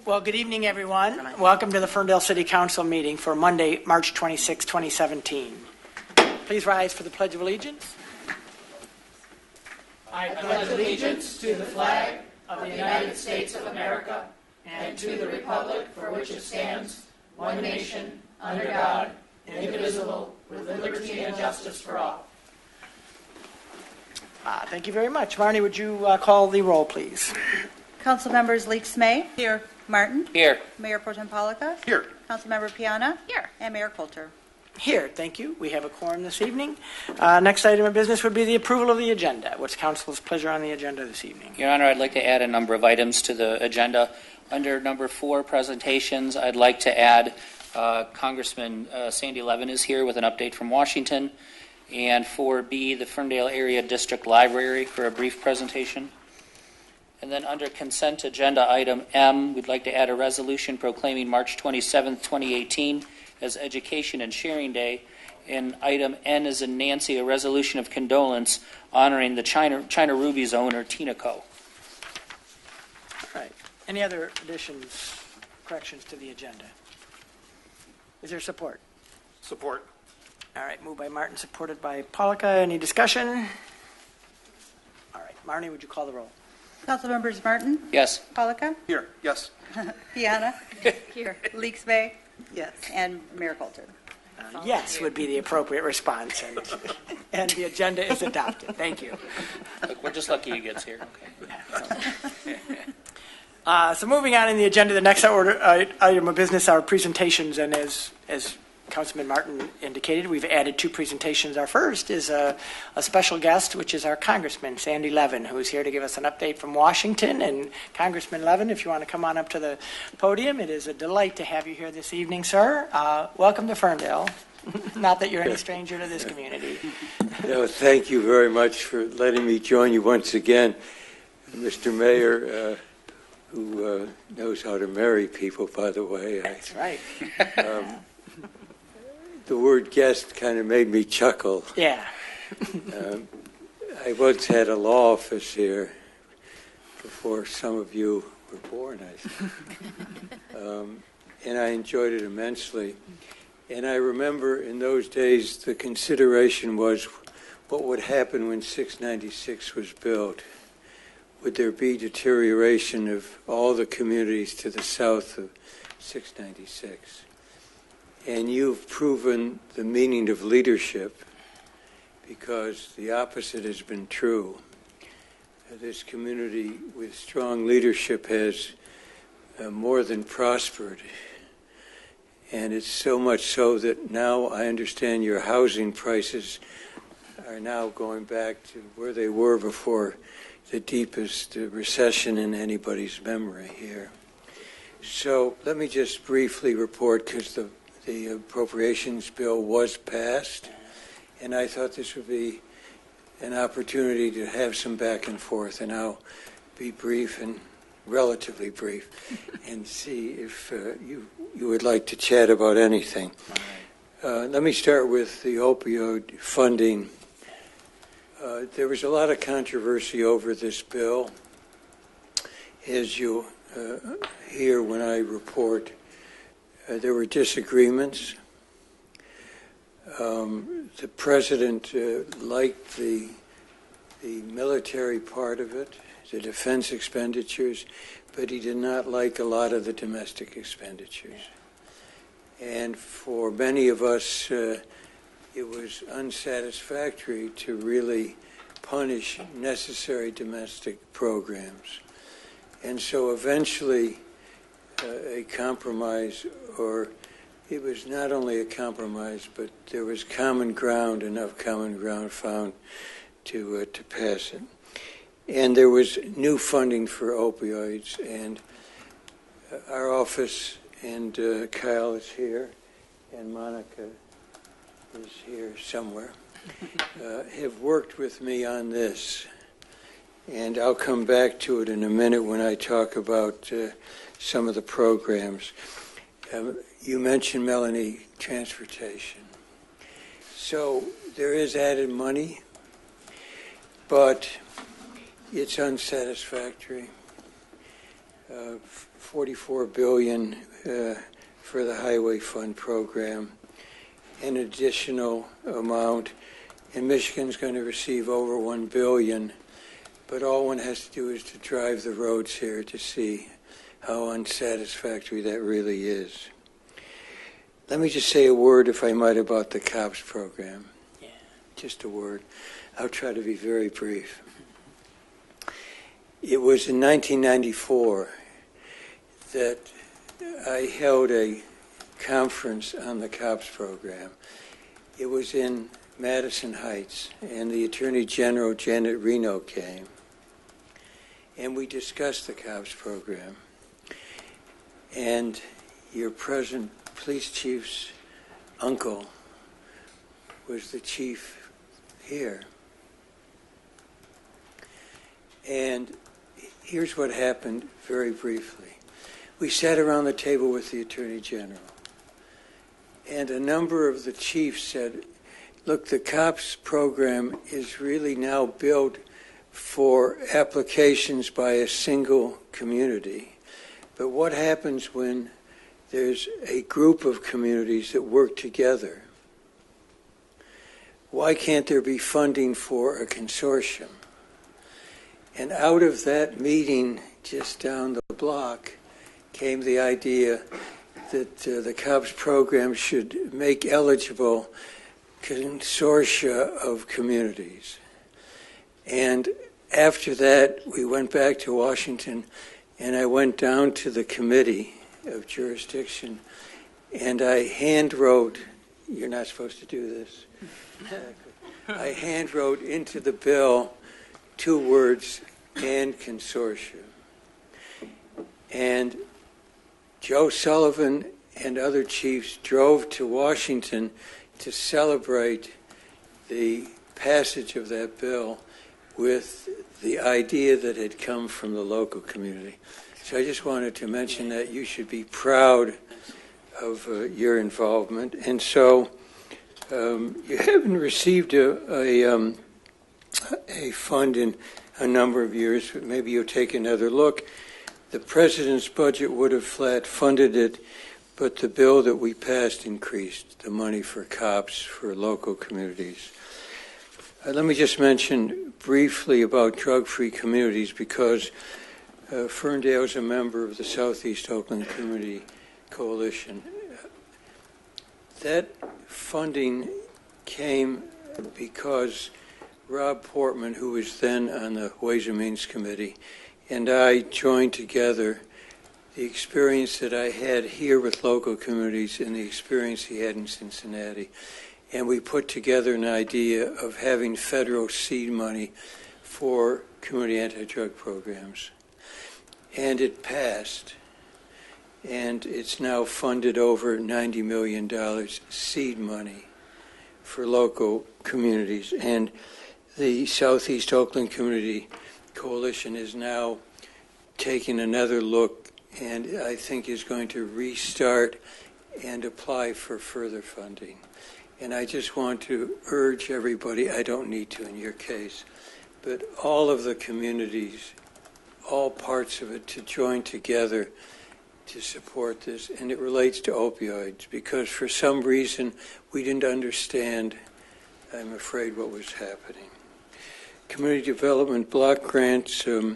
Well, good evening, everyone. Welcome to the Ferndale City Council meeting for Monday, March 26, 2017. Please rise for the Pledge of Allegiance. I pledge allegiance to the flag of the United States of America and to the republic for which it stands, one nation, under God, indivisible, with liberty and justice for all. Thank you very much. Marnie, would you call the roll, please? Council members Leaks May. Here. Martin. Here. Mayor Pro Tem Polika. Here. Councilmember Piana. Here. And Mayor Coulter. Here, thank you. We have a quorum this evening. Next item of business would be the approval of the agenda. What's council's pleasure on the agenda this evening? Your Honor, I'd like to add a number of items to the agenda. Under number 4, presentations, I'd like to add Congressman Sandy Levin is here with an update from Washington. And 4B, the Ferndale Area District Library for a brief presentation. And then under consent agenda item M, we'd like to add a resolution proclaiming March 27, 2018 as Education and Sharing Day. And item N is in Nancy, a resolution of condolence honoring the China Ruby's owner, Tina Co. All right. Any other additions, corrections to the agenda? Is there support? Support. All right, moved by Martin, supported by Polika. Any discussion? All right, Marnie, would you call the roll? Council members Martin. Yes. Polika. Here. Yes. Piana. Here. Leaks May. Yes. And Mayor Coulter. Yes would be the appropriate response, and the agenda is adopted. Thank you. Look, we're just lucky he gets here. Okay. So moving on in the agenda, the next item of business are presentations, and as Councilman Martin indicated, we've added 2 presentations. Our first is a special guest, which is our Congressman, Sandy Levin, who is here to give us an update from Washington. And Congressman Levin, if you want to come on up to the podium, it is a delight to have you here this evening, sir. Welcome to Ferndale. Not that you're any stranger to this community. No, thank you very much for letting me join you once again. Mr. Mayor, who knows how to marry people, by the way. That's right. The word guest kind of made me chuckle. Yeah. I once had a law office here before some of you were born, I think. And I enjoyed it immensely. And I remember in those days the consideration was what would happen when 696 was built. Would there be deterioration of all the communities to the south of 696? And you've proven the meaning of leadership, because the opposite has been true. This community with strong leadership has more than prospered. And it's so much so that now I understand your housing prices are now going back to where they were before the deepest recession in anybody's memory here. So let me just briefly report, because the appropriations bill was passed, and I thought this would be an opportunity to have some back and forth, and I'll be brief and relatively brief and see if you would like to chat about anything. Let me start with the opioid funding. There was a lot of controversy over this bill. As you hear when I report, there were disagreements. The president liked the military part of it, the defense expenditures, but he did not like a lot of the domestic expenditures. And for many of us, it was unsatisfactory to really punish necessary domestic programs. And so eventually a compromise, or it was not only a compromise, but there was common ground, enough common ground found to pass it. And there was new funding for opioids, and our office, and Kyle is here, and Monica is here somewhere, have worked with me on this. And I'll come back to it in a minute when I talk about some of the programs. You mentioned, Melanie, transportation. So there is added money, but it's unsatisfactory. $44 billion for the Highway Fund program, an additional amount, and Michigan's going to receive over $1 billion, but all one has to do is to drive the roads here to see how unsatisfactory that really is. Let me just say a word, if I might, about the COPS program. Yeah. Just a word. I'll try to be very brief. It was in 1994 that I held a conference on the COPS program. It was in Madison Heights, and the Attorney General, Janet Reno, came, and we discussed the COPS program. And your present police chief's uncle was the chief here. And here's what happened very briefly. We sat around the table with the Attorney General, and a number of the chiefs said, look, the COPS program is really now built for applications by a single community. But what happens when there's a group of communities that work together? Why can't there be funding for a consortium? And out of that meeting just down the block came the idea that the COPS program should make eligible consortia of communities. And after that, we went back to Washington, and I went down to the committee of jurisdiction, and I hand wrote, you're not supposed to do this, I hand wrote into the bill 2 words, and consortia. And Joe Sullivan and other chiefs drove to Washington to celebrate the passage of that bill with the idea that had come from the local community. So I just wanted to mention that you should be proud of your involvement. And so you haven't received a fund in a number of years, but maybe you'll take another look. The president's budget would have flat funded it, but the bill that we passed increased the money for COPS for local communities. Let me just mention briefly about drug-free communities, because Ferndale is a member of the Southeast Oakland Community Coalition. That funding came because Rob Portman, who was then on the Ways and Means Committee, and I joined together the experience that I had here with local communities and the experience he had in Cincinnati. And we put together an idea of having federal seed money for community anti-drug programs. And it passed. And it's now funded over $90 million seed money for local communities. And the Southeast Oakland Community Coalition is now taking another look, and I think is going to restart and apply for further funding. And I just want to urge everybody, I don't need to in your case, but all of the communities, all parts of it, to join together to support this. And it relates to opioids, because for some reason we didn't understand, I'm afraid, what was happening. Community development block grants, the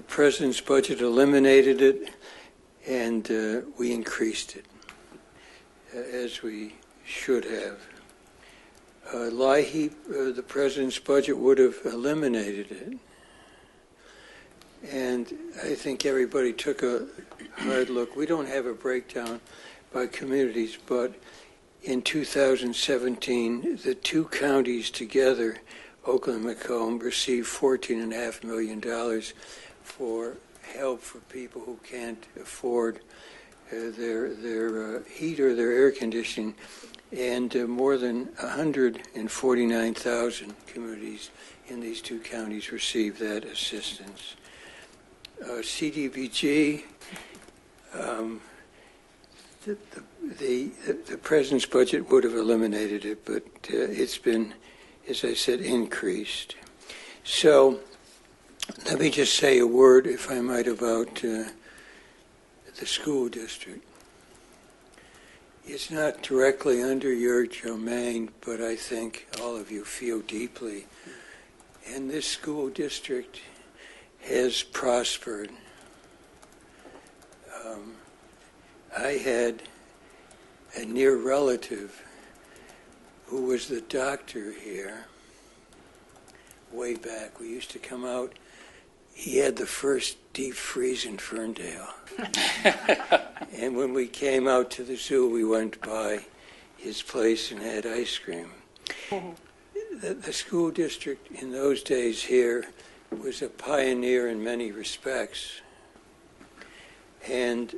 president's budget eliminated it, and we increased it, as we should have. LIHEAP, the president's budget would have eliminated it. And I think everybody took a hard look. We don't have a breakdown by communities, but in 2017, the 2 counties together, Oakland and Macomb, received $14.5 million for help for people who can't afford their heat or their air conditioning, and more than 149,000 communities in these 2 counties received that assistance. CDBG, the president's budget would have eliminated it, but it's been, as I said, increased. So let me just say a word, if I might, about the school district. It's not directly under your domain, but I think all of you feel deeply. And this school district has prospered. I had a near relative who was the doctor here way back. We used to come out. He had the first deep freeze in Ferndale. And when we came out to the zoo, we went by his place and had ice cream. The school district in those days here was a pioneer in many respects. And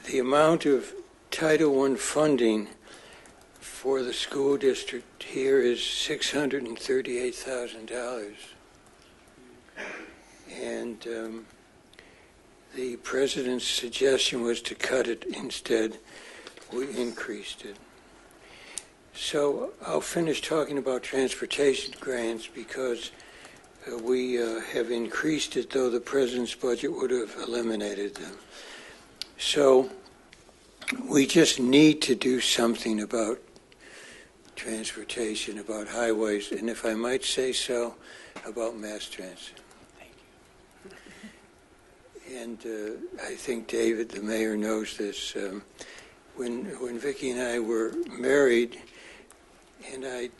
the amount of Title I funding for the school district here is $638,000. And the president's suggestion was to cut it. Instead, we increased it. So I'll finish talking about transportation grants because we have increased it, though the president's budget would have eliminated them. So we just need to do something about transportation, about highways, and if I might say so, about mass transit. And I think David, the mayor, knows this. When Vicki and I were married, and I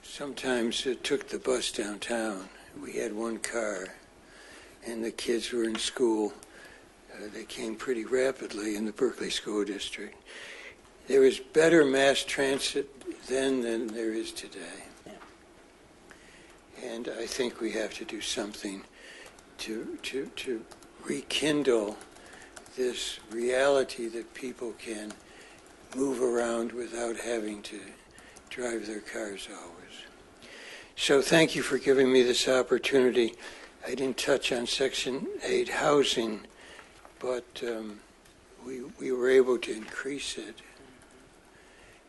sometimes took the bus downtown, we had one car, and the kids were in school. They came pretty rapidly in the Berkeley School District. There was better mass transit then than there is today. Yeah. And I think we have to do something to rekindle this reality that people can move around without having to drive their cars always. So thank you for giving me this opportunity. I didn't touch on Section 8 housing, but we were able to increase it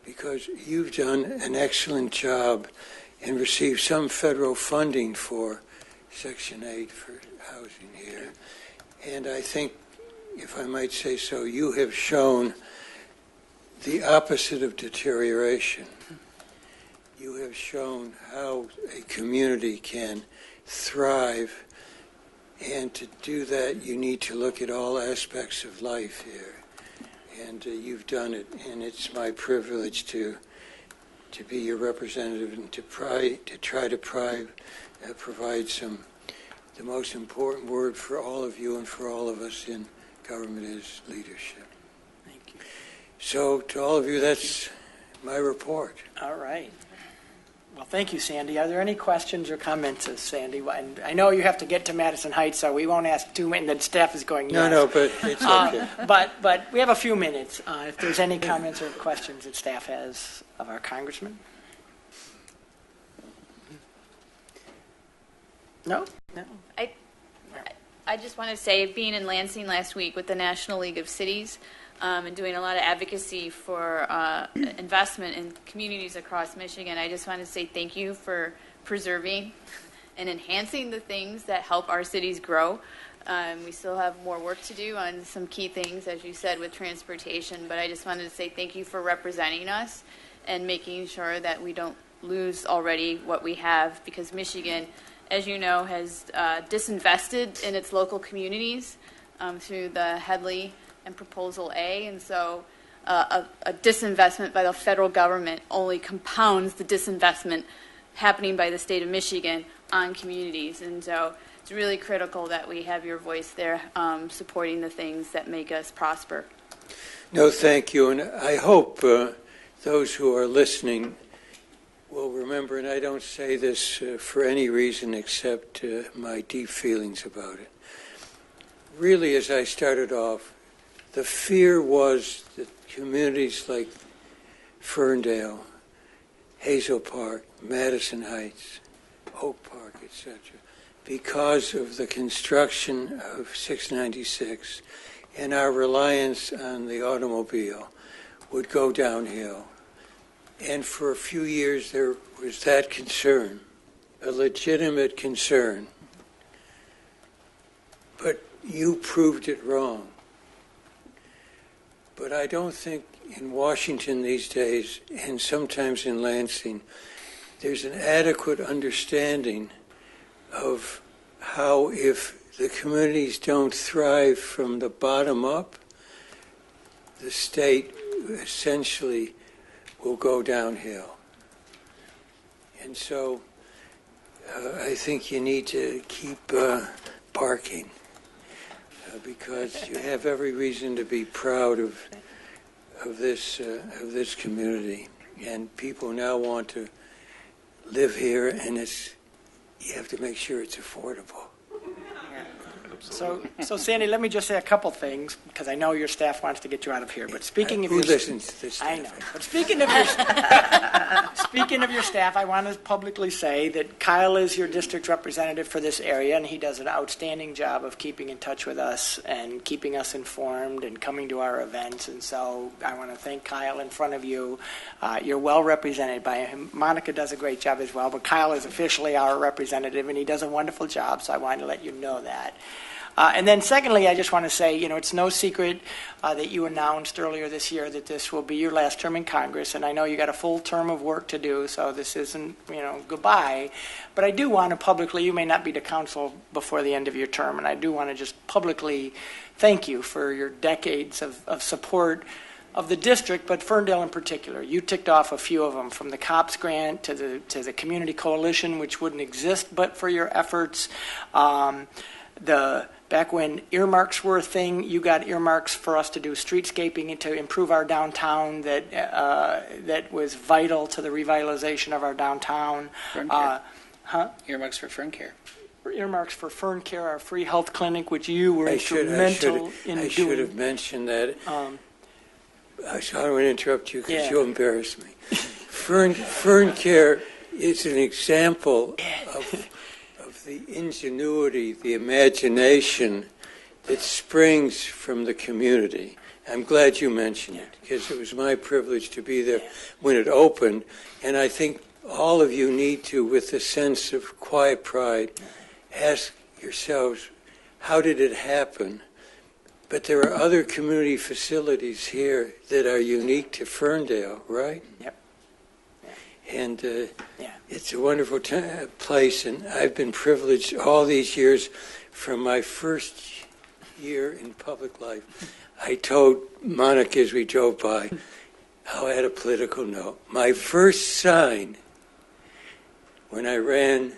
because you've done an excellent job and received some federal funding for Section 8 for housing here. And I think, if I might say so, you have shown the opposite of deterioration. You have shown how a community can thrive, and to do that you need to look at all aspects of life here. And you've done it, and it's my privilege to be your representative and to try to provide the most important word for all of you and for all of us in government is leadership. Thank you. So to all of you, that's my report. All right. Well, thank you, Sandy. Are there any questions or comments of Sandy? And I know you have to get to Madison Heights, so we won't ask too many. The staff is going, yes. No, but it's okay. But we have a few minutes. If there's any comments or questions that staff has of our congressman. No? No. I just want to say, being in Lansing last week with the National League of Cities and doing a lot of advocacy for investment in communities across Michigan, I just want to say thank you for preserving and enhancing the things that help our cities grow. We still have more work to do on some key things, as you said, with transportation, but I just wanted to say thank you for representing us and making sure that we don't lose already what we have, because Michigan, as you know, has disinvested in its local communities through the Headley and Proposal A, and so a disinvestment by the federal government only compounds the disinvestment happening by the state of Michigan on communities, and so it's really critical that we have your voice there supporting the things that make us prosper. No, thank you, and I hope those who are listening will remember, and I don't say this for any reason except my deep feelings about it. Really, as I started off, the fear was that communities like Ferndale, Hazel Park, Madison Heights, Oak Park, etc., because of the construction of 696 and our reliance on the automobile, would go downhill. And for a few years there was that concern, a legitimate concern. But you proved it wrong. but I don't think in Washington these days, and sometimes in Lansing, there's an adequate understanding of how, if the communities don't thrive from the bottom up, the state essentially will go downhill. And so I think you need to keep barking because you have every reason to be proud of this community. And people now want to live here, and you have to make sure it's affordable. So Sandy, let me just say a couple things, because I know your staff wants to get you out of here. But speaking of Who your listens to this stuff? I know. But speaking of your staff, I want to publicly say that Kyle is your district representative for this area, and he does an outstanding job of keeping in touch with us and keeping us informed and coming to our events. And so I want to thank Kyle in front of you. You're well represented by him. Monica does a great job as well, but Kyle is officially our representative, and he does a wonderful job, so I wanted to let you know that. And then secondly, I just want to say, it's no secret that you announced earlier this year that this will be your last term in Congress, and I know you got a full term of work to do, so this isn't, goodbye. But I do want to publicly, you may not be to council before the end of your term, and I do want to just publicly thank you for your decades of support of the district, but Ferndale in particular. You ticked off a few of them, from the COPS grant to the Community Coalition, which wouldn't exist but for your efforts. Back when earmarks were a thing, you got earmarks for us to do streetscaping and to improve our downtown that was vital to the revitalization of our downtown. Fern care. Earmarks for Fern Care. Earmarks for Fern Care, our free health clinic, which you were instrumental in doing. I should have mentioned that. I don't want to interrupt you because you'll embarrass me. Fern Care is an example of the ingenuity, the imagination that springs from the community. I'm glad you mentioned it, because it was my privilege to be there when it opened, and I think all of you need to, with a sense of quiet pride, ask yourselves, how did it happen? But there are other community facilities here that are unique to Ferndale, right? Yep. And it's a wonderful place, and I've been privileged all these years. From my first year in public life, I told Monica as we drove by, how I had a political note. My first sign when I ran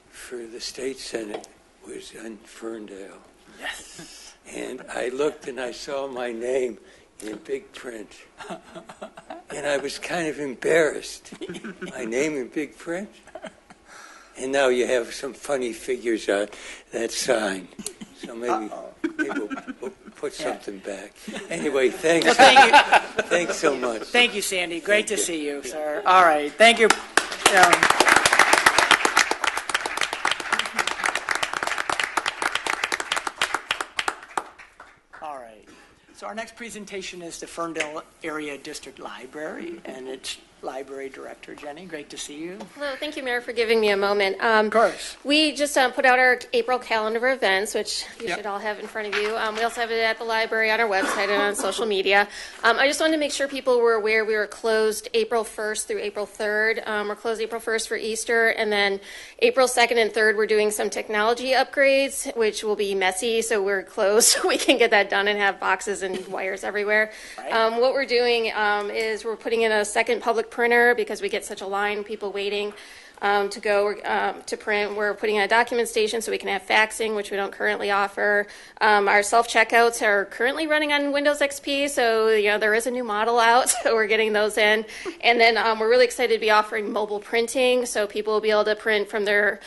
for the state senate was in Ferndale. Yes. And I looked and I saw my name in big print. And I was kind of embarrassed. My name in big print? And now you have some funny figures on that sign. So maybe we'll put something back. Anyway, thanks. Well, thank you. Thanks so much. Thank you, Sandy. Great to see you, sir. All right. Thank you. All right. So our next presentation is the Ferndale Area District Library, and its library director, Jenny. Great to see you. Hello, thank you, Mayor, for giving me a moment. Of course. We just put out our April calendar of events, which you Yep. should all have in front of you. We also have it at the library, on our website, and on social media. I just wanted to make sure people were aware we were closed April 1st through April 3rd. We're closed April 1st for Easter, and then April 2nd and 3rd, we're doing some technology upgrades, which will be messy, so we're closed so we can get that done and have boxes and wires everywhere. Right. What we're doing is we're putting in a second public printer because we get such a line, people waiting to go to print. We're putting in a document station so we can have faxing, which we don't currently offer. Our self-checkouts are currently running on Windows XP, so there is a new model out, so we're getting those in. And then we're really excited to be offering mobile printing, so people will be able to print from their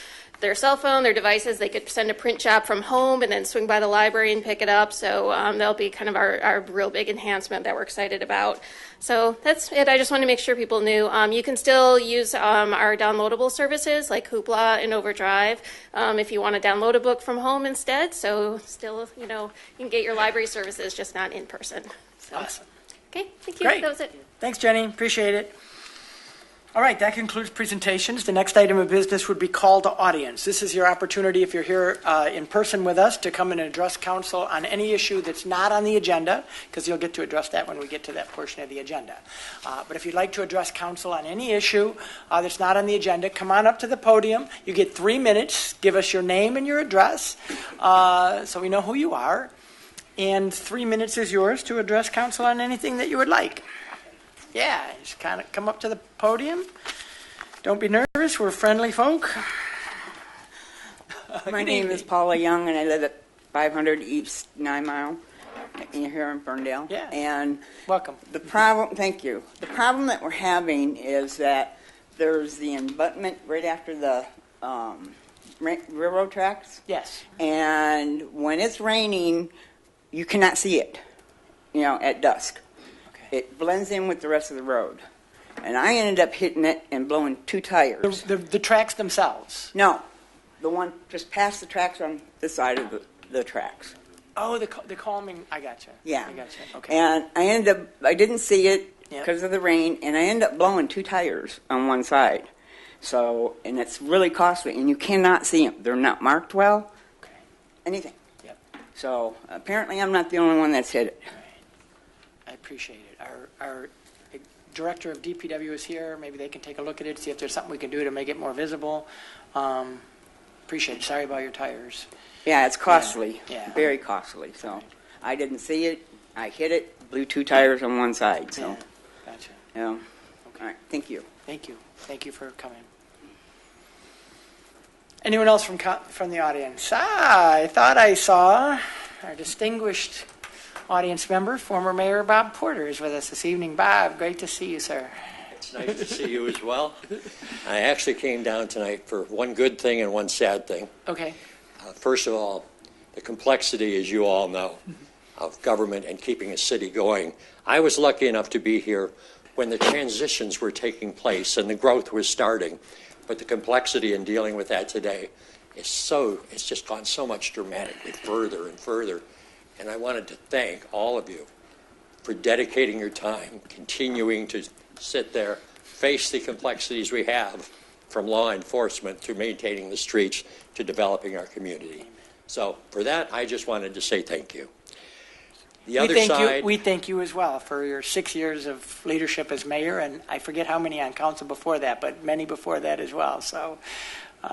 cell phone, their devices. They could send a print job from home and then swing by the library and pick it up. So that'll be kind of our real big enhancement that we're excited about. So that's it. I just want to make sure people knew. You can still use our downloadable services like Hoopla and Overdrive if you want to download a book from home instead. So still, you can get your library services, just not in person. So, Awesome. okay, thank you. Great. That was it. Thanks, Jenny. Appreciate it. All right, that concludes presentations. The next item of business would be call to audience. This is your opportunity, if you're here in person with us, to come and address council on any issue that's not on the agenda, because you'll get to address that when we get to that portion of the agenda. But if you'd like to address council on any issue that's not on the agenda, come on up to the podium. You get 3 minutes. Give us your name and your address so we know who you are. And 3 minutes is yours to address council on anything that you would like. Yeah, just kind of come up to the podium. Don't be nervous. We're friendly folk. My name is Paula Young, and I live at 500 East 9 Mile here in Ferndale. Yeah. And Welcome. the problem, thank you. The problem that we're having is that there's the abutment right after the railroad tracks. Yes. And when it's raining, you cannot see it, at dusk. It blends in with the rest of the road. And I ended up hitting it and blowing 2 tires. The tracks themselves. No, the one just past the tracks on this side of the tracks. Oh, the calming. I gotcha. Yeah. I gotcha. Okay. And I didn't see it Yep. because of the rain, and I ended up blowing 2 tires on one side. So, and it's really costly, and you cannot see them. They're not marked well, Okay. anything. Yep. So apparently I'm not the only one that's hit it. I appreciate it. Our director of DPW is here. Maybe they can take a look at it, see if there's something we can do to make it more visible. Appreciate it. Sorry about your tires. Yeah, it's costly, Yeah. very costly. So I didn't see it. I hit it, blew 2 tires on one side. So, Yeah. Gotcha. yeah. All right, thank you. Thank you. Thank you for coming. Anyone else from the audience? I thought I saw our distinguished audience member, former Mayor Bob Porter, is with us this evening. Bob, great to see you, sir. It's nice to see you as well. I actually came down tonight for one good thing and one sad thing. Okay. First of all, the complexity, as you all know, of government and keeping a city going. I was lucky enough to be here when the transitions were taking place and the growth was starting. But the complexity in dealing with that today it's just gone so much dramatically further and further. And I wanted to thank all of you for dedicating your time, continuing to sit there, face the complexities we have, from law enforcement to maintaining the streets to developing our community. So for that, I just wanted to say thank you. The other side, we thank you as well for your 6 years of leadership as mayor, and I forget how many on council before that, but many before that as well. So,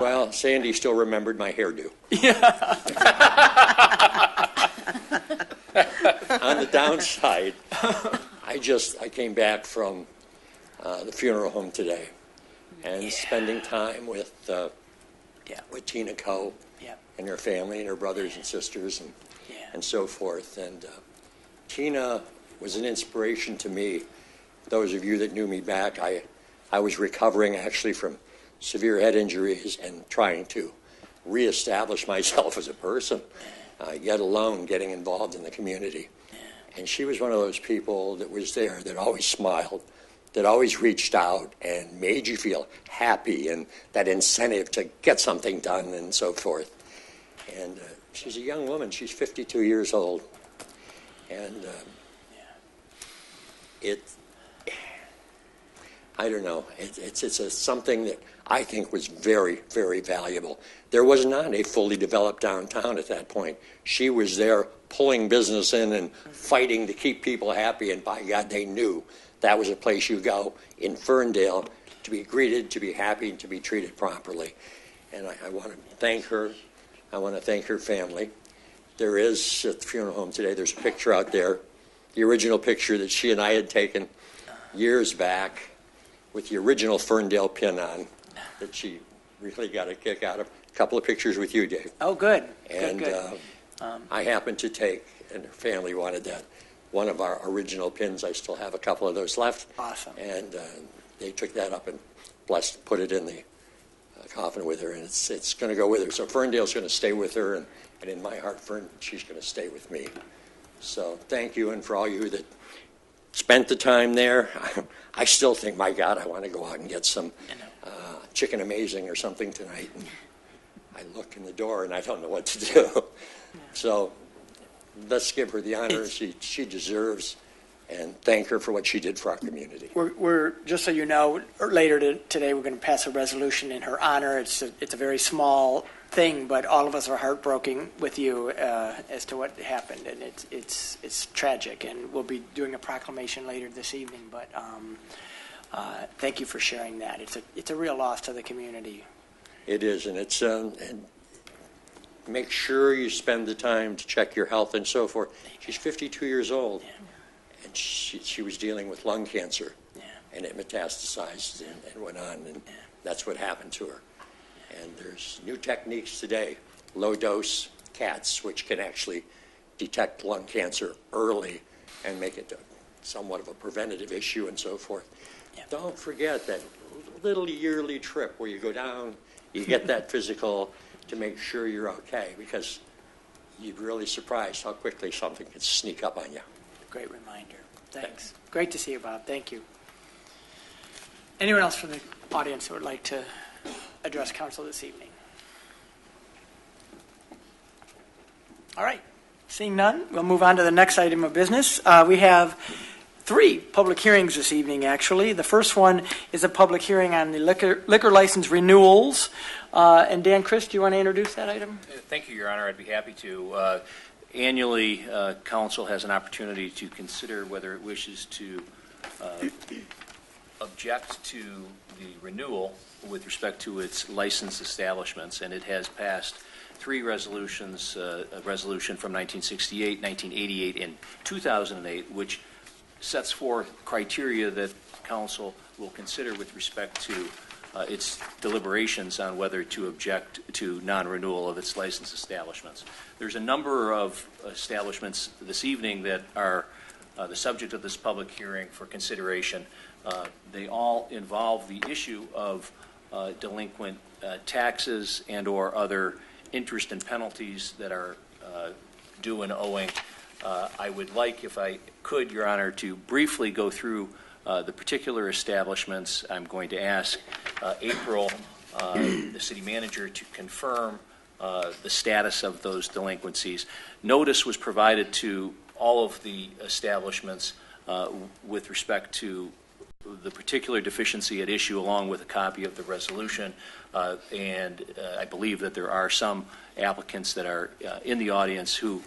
well, Sandy still remembered my hairdo. On the downside, I came back from the funeral home today and spending time with Tina Coe and her family and her brothers and sisters and so forth. And Tina was an inspiration to me. Those of you that knew me back, I was recovering actually from severe head injuries and trying to reestablish myself as a person, yet alone getting involved in the community. And she was one of those people that was there, that always smiled, that always reached out and made you feel happy and that incentive to get something done and so forth. And she's a young woman. She's 52 years old. And I don't know. It's something that I think was very, very valuable. There was not a fully developed downtown at that point. She was there pulling business in and fighting to keep people happy, and by God, they knew that was a place you go in Ferndale to be greeted, to be happy, and to be treated properly. And I want to thank her. I want to thank her family. There is, at the funeral home today, there's a picture out there, the original picture that she and I had taken years back with the original Ferndale pin on that she really got a kick out of. A couple of pictures with you, Dave. Oh, good. And good. I happened to take, and her family wanted that, one of our original pins. I still have a couple of those left. Awesome. And they took that up and put it in the coffin with her, and it's going to go with her. So Ferndale's going to stay with her, and in my heart, she's going to stay with me. So thank you, and for all you that spent the time there. I still think, my God, I want to go out and get some Chicken Amazing or something tonight. And I look in the door, and I don't know what to do. So let's give her the honor she deserves. and thank her for what she did for our community. We're just so you know, later today we're going to pass a resolution in her honor. It's a very small thing, but all of us are heartbroken with you as to what happened, and it's tragic. And we'll be doing a proclamation later this evening. But thank you for sharing that. It's a real loss to the community. It is, and it's and make sure you spend the time to check your health and so forth. She's 52 years old, and she was dealing with lung cancer, and it metastasized and went on, and that's what happened to her. And there's new techniques today, low-dose CATs, which can actually detect lung cancer early and make it somewhat of a preventative issue and so forth. Don't forget that little yearly trip where you go down, you get that physical to make sure you're okay, because you'd be really surprised how quickly something can sneak up on you. Great reminder. Thanks. Great to see you, Bob. Thank you. Anyone else from the audience who would like to address council this evening? All right. Seeing none, we'll move on to the next item of business. We have 3 public hearings this evening, actually. The first one is a public hearing on the liquor license renewals. And Dan, Chris, do you want to introduce that item? Thank you, Your Honor. I'd be happy to. Annually, Council has an opportunity to consider whether it wishes to object to the renewal with respect to its licensed establishments, and it has passed 3 resolutions, a resolution from 1968, 1988, and 2008, which sets forth criteria that Council will consider with respect to its deliberations on whether to object to non-renewal of its licensed establishments. There's a number of establishments this evening that are the subject of this public hearing for consideration. They all involve the issue of delinquent taxes and or other interest and penalties that are due and owing. I would like, if I could, Your Honor, to briefly go through the particular establishments. I'm going to ask April, the city manager, to confirm the status of those delinquencies. Notice was provided to all of the establishments with respect to the particular deficiency at issue, along with a copy of the resolution. And I believe that there are some applicants that are in the audience who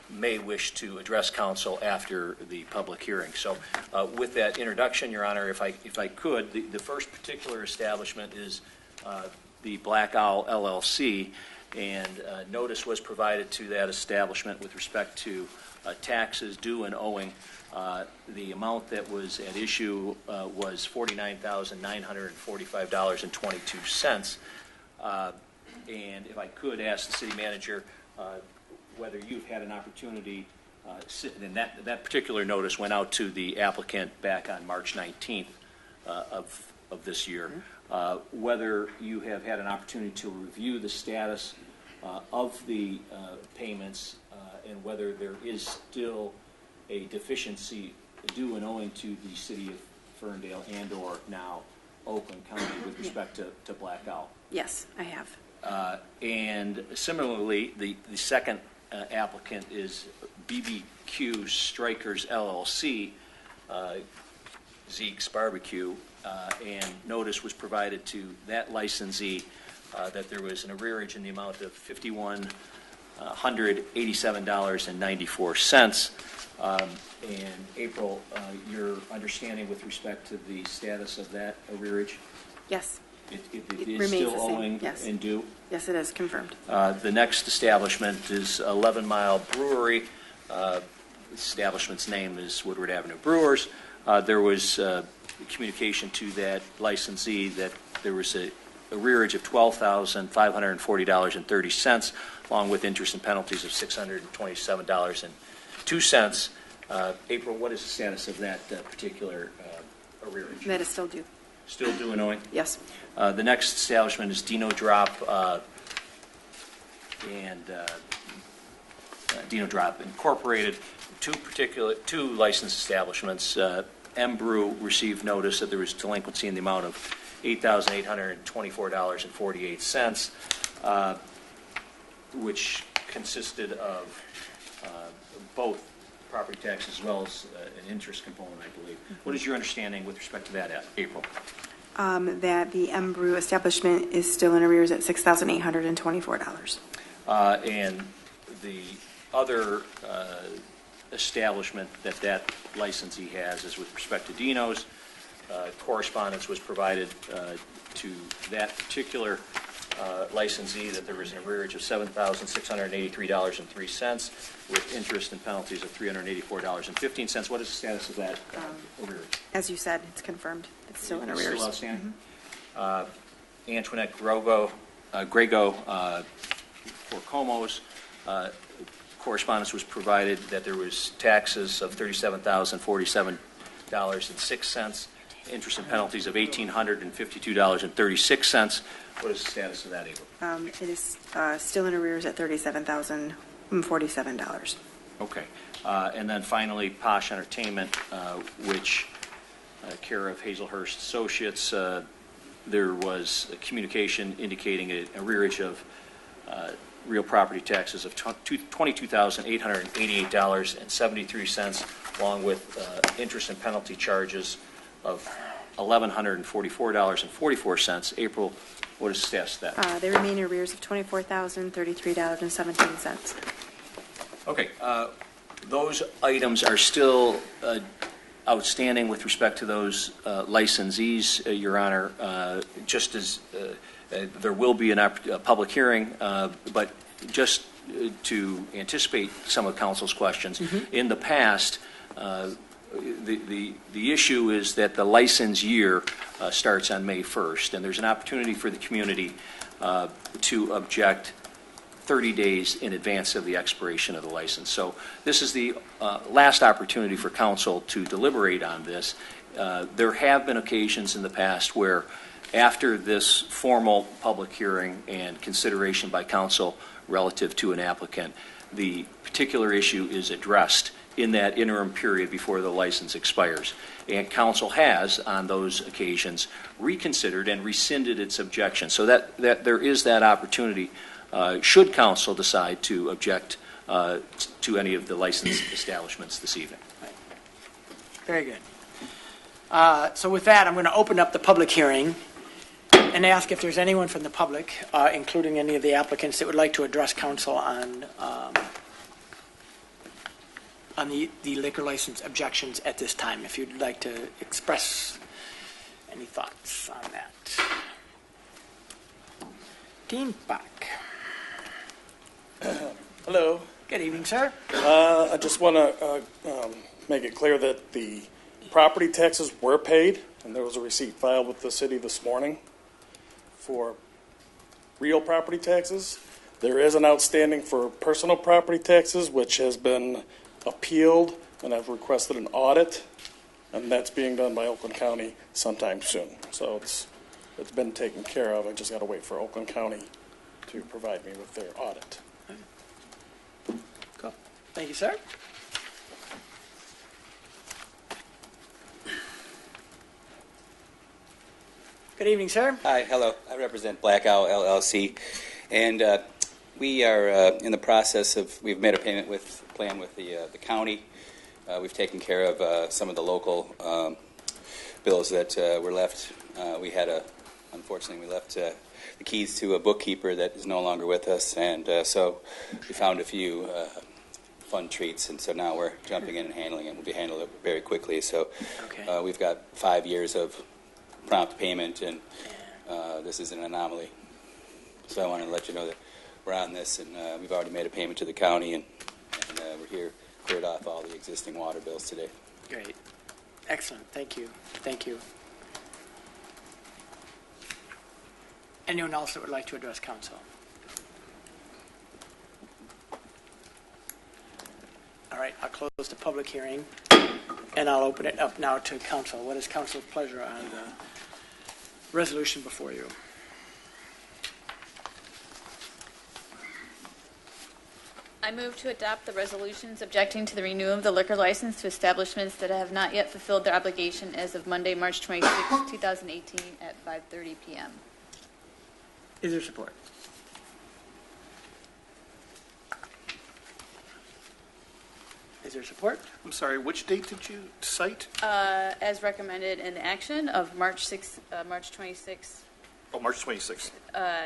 may wish to address council after the public hearing. So with that introduction, Your Honor, if I could, the first particular establishment is the Black Owl LLC, and notice was provided to that establishment with respect to taxes due and owing. The amount that was at issue was $49,945.22. And if I could ask the city manager whether you've had an opportunity, and that particular notice went out to the applicant back on March 19th of this year, whether you have had an opportunity to review the status of the payments and whether there is still a deficiency due and owing to the city of Ferndale and or now Oakland County with respect to Black Owl. Yes, I have. And similarly, the second applicant is BBQ Strikers LLC, Zeke's Barbecue, and notice was provided to that licensee that there was an arrearage in the amount of $5,187.94. And April, your understanding with respect to the status of that arrearage? Yes. It It is remains still the same, owing yes. and due? Yes, it is confirmed. The next establishment is 11 Mile Brewery. The establishment's name is Woodward Avenue Brewers. There was communication to that licensee that there was a arrearage of $12,540.30, along with interest and penalties of $627.02. April, what is the status of that particular arrearage? That is still due. Still due and owing? Yes. The next establishment is Dino Drop Dino Drop Incorporated. Two licensed establishments. M Brew received notice that there was delinquency in the amount of $8,824.48, which consisted of both property tax as well as an interest component, I believe. What is your understanding with respect to that, April? That the M Brew establishment is still in arrears at $6,824. And the other establishment that licensee has is with respect to Dino's. Correspondence was provided to that particular licensee that there was an arrearage of $7,683.03 with interest and penalties of $384.15. What is the status of that arrearage? As you said, it's confirmed. It's still in It's arrears. still outstanding? Antoinette Grego for Como's, correspondence was provided that there was taxes of $37,047.06, interest and penalties of $1,852.36. What is the status of that, April? It is still in arrears at $37,047. Okay. And then finally, Posh Entertainment, which care of Hazelhurst Associates, there was a communication indicating an arrearage of real property taxes of $22,888.73, along with interest and penalty charges of $1,144.44. April, what is the status of that? They remain in arrears of $24,033.17. Okay. Those items are still outstanding with respect to those licensees, Your Honor, just as there will be a public hearing, but just to anticipate some of council's questions, in the past, the issue is that the license year starts on May 1st, and there's an opportunity for the community to object 30 days in advance of the expiration of the license. So this is the last opportunity for council to deliberate on this. There have been occasions in the past where after this formal public hearing and consideration by council relative to an applicant, the particular issue is addressed in that interim period before the license expires. And council has, on those occasions, reconsidered and rescinded its objection. So that there is that opportunity should council decide to object to any of the licensed establishments this evening. Very good. So with that, I'm going to open up the public hearing and ask if there's anyone from the public, including any of the applicants, that would like to address council on the liquor license objections at this time, if you'd like to express any thoughts on that. Dean Bach. Hello. Good evening, sir. I just want to make it clear that the property taxes were paid, and there was a receipt filed with the city this morning for real property taxes. There is an outstanding for personal property taxes, which has been appealed, and I've requested an audit, and that's being done by Oakland County sometime soon. So it's been taken care of. I just got to wait for Oakland County to provide me with their audit. Cool. Thank you, sir. Good evening, sir. Hi, hello. I represent Black Owl LLC, and we are in the process of, we've made a plan with the county. We've taken care of some of the local bills that were left. Unfortunately, we left the keys to a bookkeeper that is no longer with us, and so we found a few fun treats, and so now we're jumping in and handling it. We'll be handling it very quickly. So we've got 5 years of prompt payment, and this is an anomaly. So I wanted to let you know that we're on this, and we've already made a payment to the county, and we're here, cleared off all the existing water bills today. Great. Excellent. Thank you. Thank you. Anyone else that would like to address council? All right, I'll close the public hearing, and I'll open it up now to council. What is council's pleasure on the resolution before you? I move to adopt the resolutions objecting to the renewal of the liquor license to establishments that have not yet fulfilled their obligation as of Monday, March 26, 2018 at 5:30 p.m. Is there support? Is there support? I'm sorry, which date did you cite? As recommended in the action of March 26, Oh, March 26th.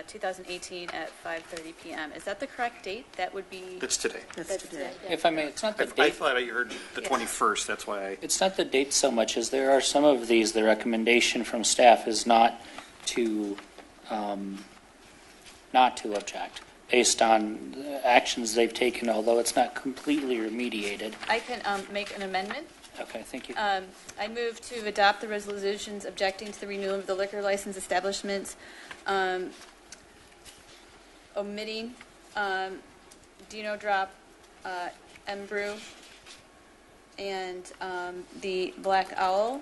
2018 at 5:30 p.m. Is that the correct date? That would be. That's today. That's today. If I may, it's not the I date. thought I heard the Yeah. 21st, that's why I... It's not the date so much as there are some of these, the recommendation from staff is not to object based on the actions they've taken, although it's not completely remediated. I can make an amendment. Okay, thank you. I move to adopt the resolutions objecting to the renewal of the liquor license establishments, omitting Dino Drop, Embrew, and the Black Owl,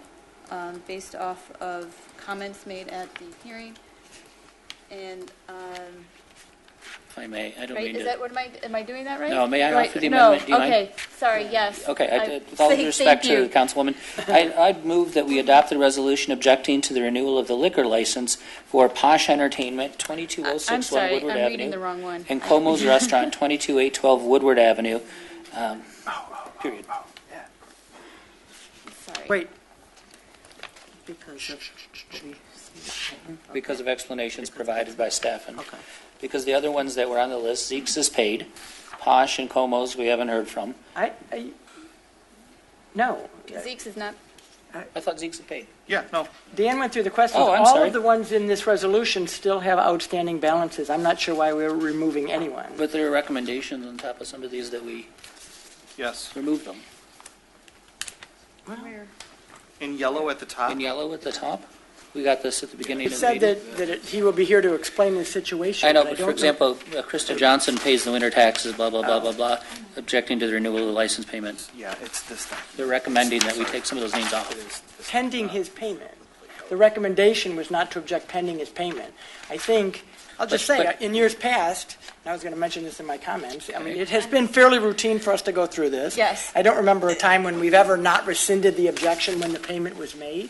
based off of comments made at the hearing. And If I may, I don't right, mean is to. that what am I doing that right? No, may I Right. offer the No, amendment? Do you mind? okay, sorry, yes. Okay, with all due respect to the Councilwoman, I'd move that we adopt the resolution objecting to the renewal of the liquor license for Posh Entertainment, I'm 22061 sorry, Woodward I'm Avenue. reading the wrong one. And Como's Restaurant, 22812 Woodward Avenue, period. Sorry. Wait, Because of explanations provided by staff. And because the other ones that were on the list, Zeke's is paid, Posh and Como's we haven't heard from. no. Zeke's is not. I thought Zeke's is paid. Yeah, no. Dan went through the questions. Oh, I'm All sorry. of the ones in this resolution still have outstanding balances. I'm not sure why we're removing anyone. But there are recommendations on top of some of these that we Yes. removed them. In yellow at the top? In yellow at the top? We got this at the beginning He of the said meeting. that he will be here to explain the situation. I know, but but don't for example, Krista Johnson pays the winter taxes, blah, blah, blah, blah, blah, objecting to the renewal of the license payment. Yeah, it's this thing. They're recommending that we take some of those names off. Pending his payment. The recommendation was not to object pending his payment. I think, I'll just say, But- in years past, and I was going to mention this in my comments, I mean, it has been fairly routine for us to go through this. Yes. I don't remember a time when we've ever not rescinded the objection when the payment was made.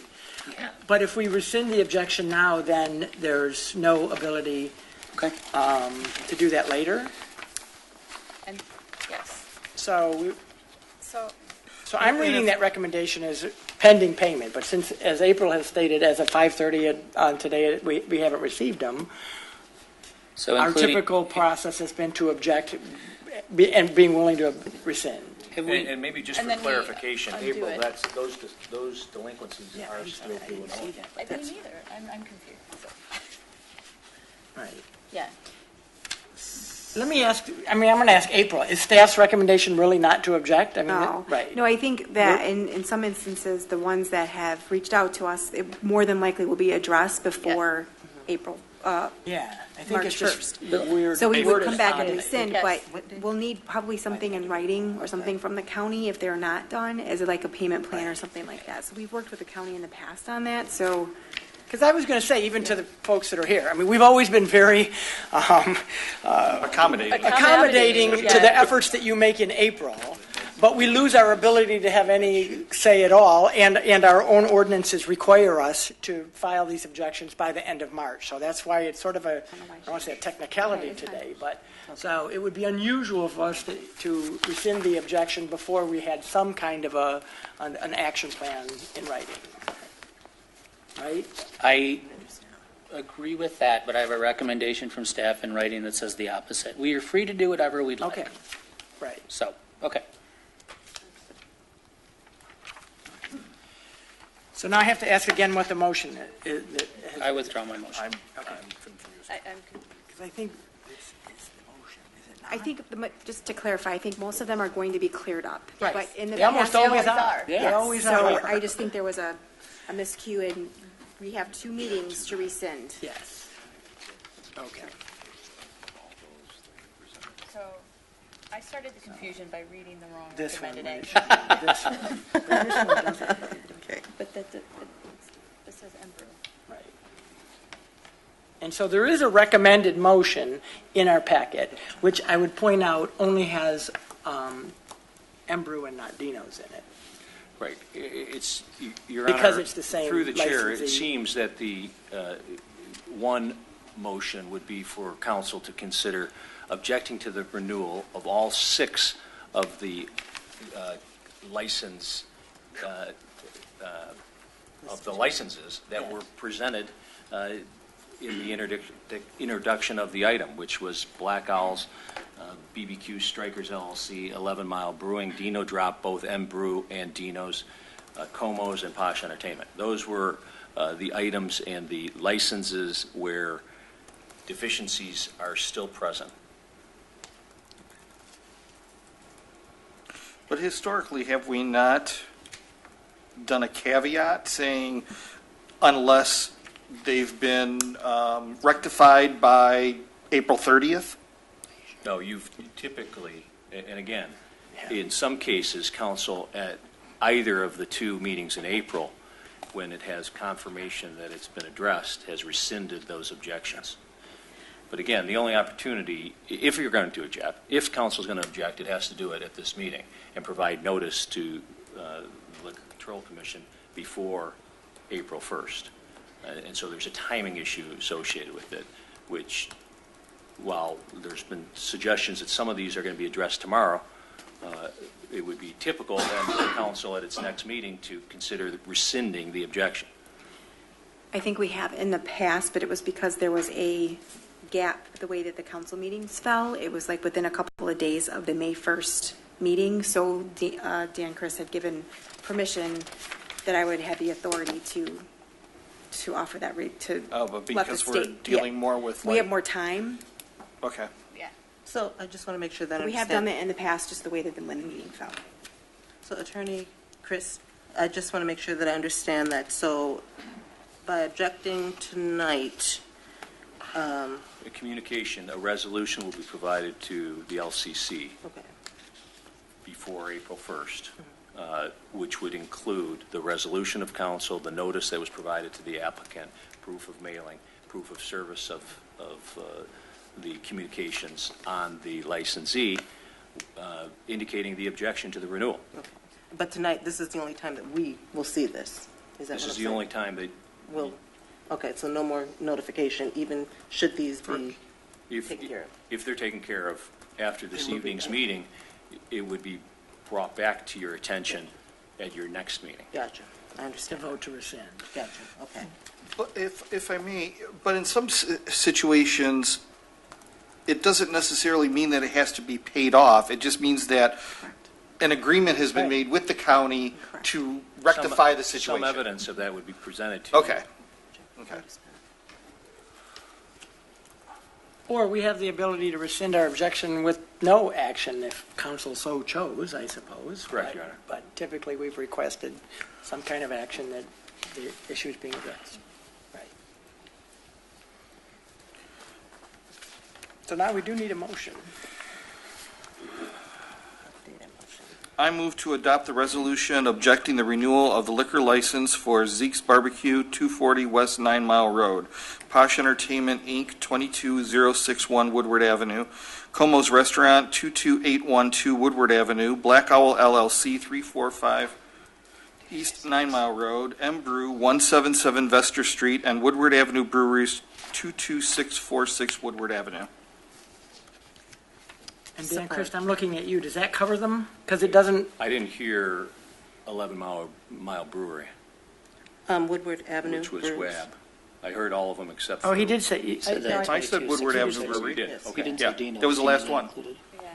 But if we rescind the objection now, then there's no ability Okay. to do that later. And yes. So So I'm reading that recommendation as pending payment, but since, as April has stated, as of 5:30 on today, we haven't received them. So Our including, typical process has been to object and being willing to rescind. have we, And maybe just And for then we clarification, undo April, it. that's, those delinquencies are still due. I didn't either. I'm confused. So, Right. yeah. Let me ask, I mean, I'm going to ask April, is staff's recommendation really not to object? I mean, No. right. No, I think that in some instances, the ones that have reached out to us, it more than likely will be addressed before April. Yeah, I think March it's just 1st. weird. So we would worded come back on and it. rescind, Yes. but we'll need probably something in writing or something from the county if they're not done, as like a payment plan or something like that. So we've worked with the county in the past on that, so. Because I was going to say, even to the folks that are here, I mean, we've always been very Accommodating. accommodating to the efforts that you make in April, but we lose our ability to have any say at all, and our own ordinances require us to file these objections by the end of March. So that's why it's sort of a, I don't want to say a technicality today, but, so it would be unusual for us to rescind the objection before we had some kind of an action plan in writing. Right? I agree with that, but I have a recommendation from staff in writing that says the opposite. We are free to do whatever we'd like. Okay. Right. So, okay. So now I have to ask again what the motion is. I withdraw my motion. I'm confused. Because I think this is the motion, is it not? I think, just to clarify, I think most of them are going to be cleared up. Yes. But in the They almost past- always are. Yeah. They always So are. I just think there was a miscue, and we have 2 meetings to rescind. Yes. Okay. So I started the confusion by reading the wrong This one. recommended right? action. This one. Okay. But this says Embrew. Right. And so there is a recommended motion in our packet, which I would point out only has Embrew and not Dino's in it. Right. It's, Your Because Honor, it's the same through the chair, it licensee. seems that the one motion would be for council to consider objecting to the renewal of all 6 of the license, of the licenses that were presented in the introduction of the item, which was Black Owls, BBQ Strikers LLC, 11 Mile Brewing, Dino Drop, both M Brew and Dino's, Como's, and Posh Entertainment. Those were the items and the licenses where deficiencies are still present. But historically, have we not done a caveat saying unless they've been rectified by April 30th? No, you've typically, and again, in some cases, council at either of the two meetings in April, when it has confirmation that it's been addressed, has rescinded those objections. But again, the only opportunity, if you're going to object, if council is going to object, it has to do it at this meeting and provide notice to the Liquor Control Commission before April 1st. And so there's a timing issue associated with it, which, while there's been suggestions that some of these are going to be addressed tomorrow, it would be typical then for the council at its next meeting to consider rescinding the objection. I think we have in the past, but it was because there was a gap the way that the council meetings fell. It was like within a couple of days of the May 1st meeting. So Dan Chris had given permission that I would have the authority to offer that to But let the because we're state dealing more with we have more time. Okay. Yeah. So I just want to make sure that I We have understand. done it in the past, just the way that when the meeting fell. So Attorney Chris, I just want to make sure that I understand that. So by objecting tonight, A communication, a resolution will be provided to the LCC okay. before April 1st, which would include the resolution of council, the notice that was provided to the applicant, proof of mailing, proof of service of the communications on the licensee, indicating the objection to the renewal. Okay. But tonight, this is the only time that we will see this. Is that This what is I'm the saying? only time that Will. Okay, so no more notification, even should these be if, taken care of. if they're taken care of after this evening's meeting, it would be brought back to your attention at your next meeting. Gotcha. I To understand. vote to rescind. Gotcha. Okay. But if I may, but in some situations, it doesn't necessarily mean that it has to be paid off. It just means that an agreement has been made with the county to rectify the situation. Some evidence of that would be presented to you. Okay. Okay. Or we have the ability to rescind our objection with no action if council so chose, I suppose. Correct, Your Honor. But typically, we've requested some kind of action that the issue is being addressed. Right. So now we do need a motion. I move to adopt the resolution objecting the renewal of the liquor license for Zeke's Barbecue, 240 West 9 Mile Road, Posh Entertainment, Inc., 22061 Woodward Avenue, Como's Restaurant, 22812 Woodward Avenue, Black Owl LLC, 345 East 9 Mile Road, M Brew, 177 Vester Street, and Woodward Avenue Breweries, 22646 Woodward Avenue. And Dan Christ, I'm looking at you. Does that cover them? Because it doesn't. I didn't hear 11 Mile Brewery, Woodward Avenue. which was Breweries. Webb. I heard all of them except Oh, for... he did say. I said Woodward Avenue Oh, Brewery. you did? Yes. Okay. Yeah, that was the last one.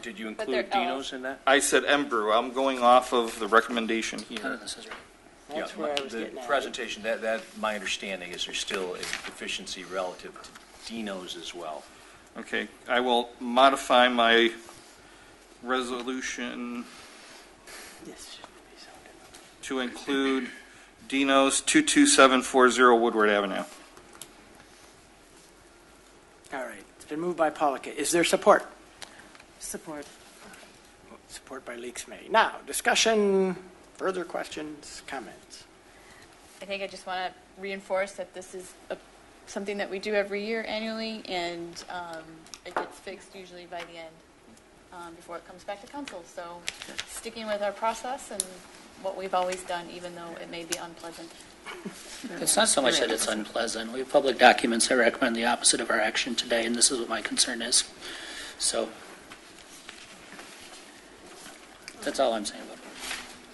Did you But include they're- Dino's in that? I said M Brew. I'm going off of the recommendation None here. of this is right. That's Yeah, where I was the getting at. presentation, that my understanding is there's still a deficiency relative to Dino's as well. Okay, I will modify my resolution Yes. to include Dino's 22740 Woodward Avenue. All right. It's been moved by Pollica. Is there support? Support. Support by Leaks May. Now, discussion, further questions, comments? I think I just want to reinforce that this is something that we do every year annually, and it gets fixed usually by the end before it comes back to council. So sticking with our process and what we've always done, even though it may be unpleasant. It's not so much that it's unpleasant. We have public documents that recommend the opposite of our action today, and this is what my concern is. So that's all I'm saying about it.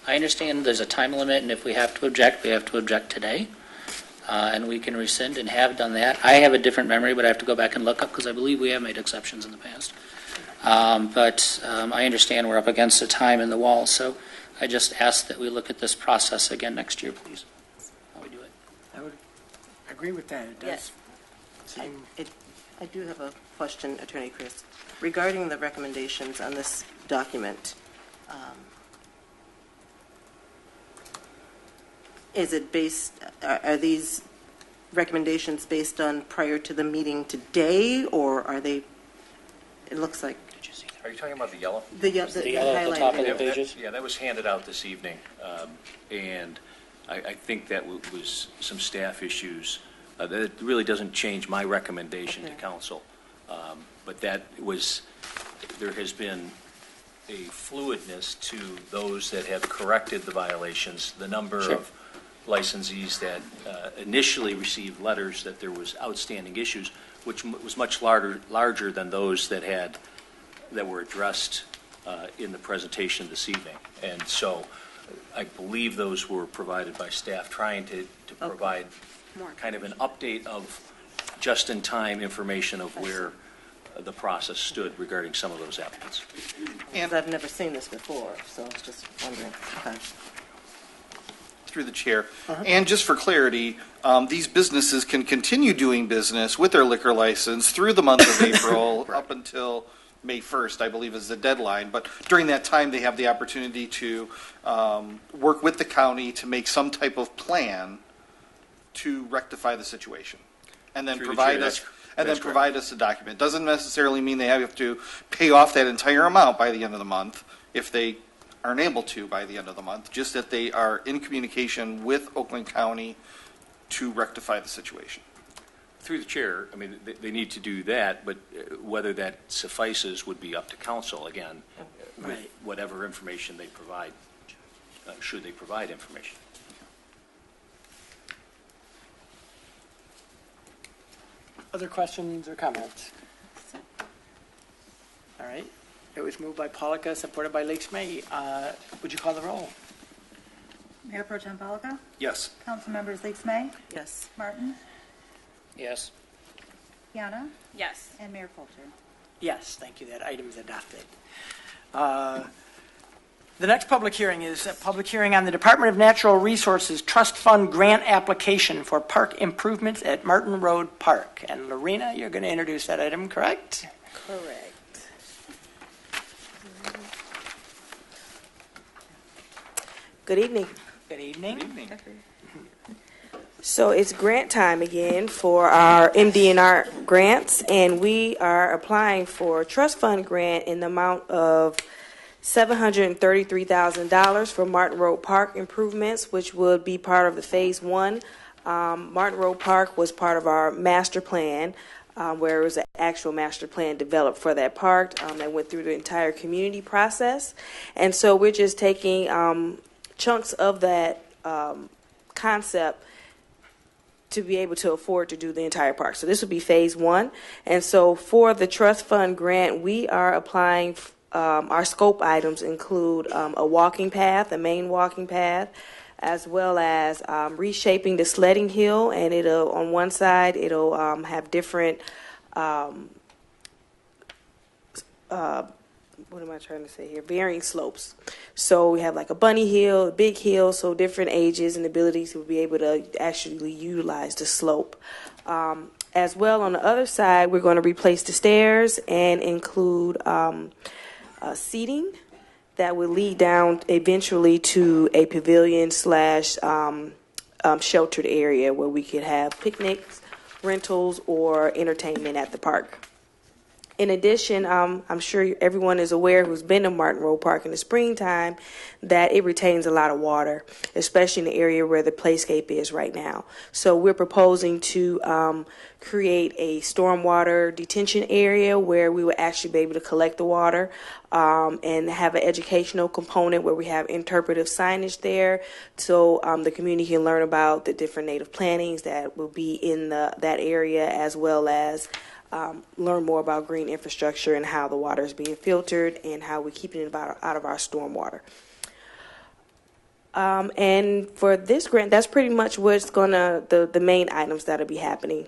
I understand there's a time limit, and if we have to object, we have to object today. And we can rescind and have done that. I have a different memory, but I have to go back and look up because I believe we have made exceptions in the past. But I understand we're up against the time and the wall, so I just ask that we look at this process again next year, please. How we do it. I would agree with that. It does Yes. seem I do have a question, Attorney Chris, regarding the recommendations on this document. Is it based, are these recommendations based on prior to the meeting today, or are they, it looks like, Are you talking about the yellow? the yellow at the top of the highlighted? pages? Yeah, that was handed out this evening, and I think that was some staff issues. That really doesn't change my recommendation to council, but that was, there has been a fluidness to those that have corrected the violations, the number of licensees that initially received letters that there was outstanding issues, which was much larger than those that were addressed in the presentation this evening. And so I believe those were provided by staff trying to provide kind of an update of just-in-time information of where the process stood regarding some of those applicants. And I've never seen this before, so I was just wondering. Okay. Through the chair. And just for clarity, these businesses can continue doing business with their liquor license through the month of April up until May 1st, I believe is the deadline. But during that time, they have the opportunity to work with the county to make some type of plan to rectify the situation. And then provide us a document. Doesn't necessarily mean they have to pay off that entire amount by the end of the month if they aren't able to by the end of the month, just that they are in communication with Oakland County to rectify the situation. Through the chair, I mean, they need to do that, but whether that suffices would be up to council, again, with whatever information they provide, should they provide information. Other questions or comments? All right. It was moved by Polika, supported by Lakes May. Would you call the roll? Mayor Pro Tem Polika? Yes. Council members Lakes May? Yes. Martin? Yes. Piana? Yes. And Mayor Coulter? Yes, thank you. That item is adopted. The next public hearing is a public hearing on the Department of Natural Resources Trust Fund grant application for park improvements at Martin Road Park. And Lorena, you're going to introduce that item, correct? Correct. Good evening. Good evening. Good evening. So it's grant time again for our MDNR grants, and we are applying for a trust fund grant in the amount of $733,000 for Martin Road Park improvements, which would be part of the Phase 1. Martin Road Park was part of our master plan, where it was an actual master plan developed for that park that went through the entire community process. And so we're just taking chunks of that concept to be able to afford to do the entire park. So this would be Phase 1. And so for the trust fund grant, we are applying, our scope items include a walking path, a main walking path, as well as reshaping the sledding hill. And it'll, on one side, it'll have different, what am I trying to say here? Varying slopes. So we have like a bunny hill, a big hill, so different ages and abilities to be able to actually utilize the slope. As well, on the other side, we're going to replace the stairs and include seating that would lead down eventually to a pavilion slash sheltered area where we could have picnics, rentals, or entertainment at the park. In addition, I'm sure everyone is aware who's been to Martin Road Park in the springtime that it retains a lot of water, especially in the area where the playscape is right now. So we're proposing to create a stormwater detention area where we would actually be able to collect the water and have an educational component where we have interpretive signage there so the community can learn about the different native plantings that will be in that area, as well as learn more about green infrastructure and how the water is being filtered and how we're keeping it out of our storm water. And for this grant, that's pretty much what's gonna the main items that'll be happening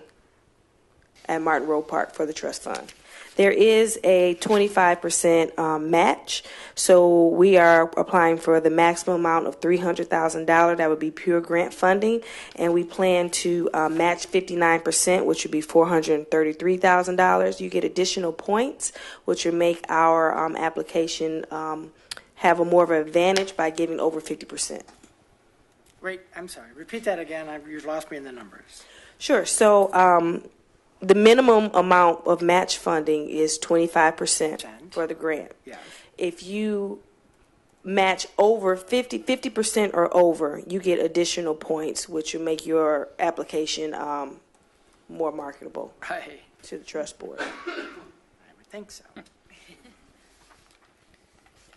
at Martin Road Park for the trust fund. There is a 25% match, so we are applying for the maximum amount of $300,000. That would be pure grant funding, and we plan to match 59%, which would be $433,000. You get additional points, which would make our application have a more of an advantage by giving over 50%. Wait, I'm sorry. Repeat that again. You've lost me in the numbers. Sure. So the minimum amount of match funding is 25% for the grant. Yeah. If you match over 50% or over, you get additional points, which will make your application more marketable Right. to the trust board. I would think so.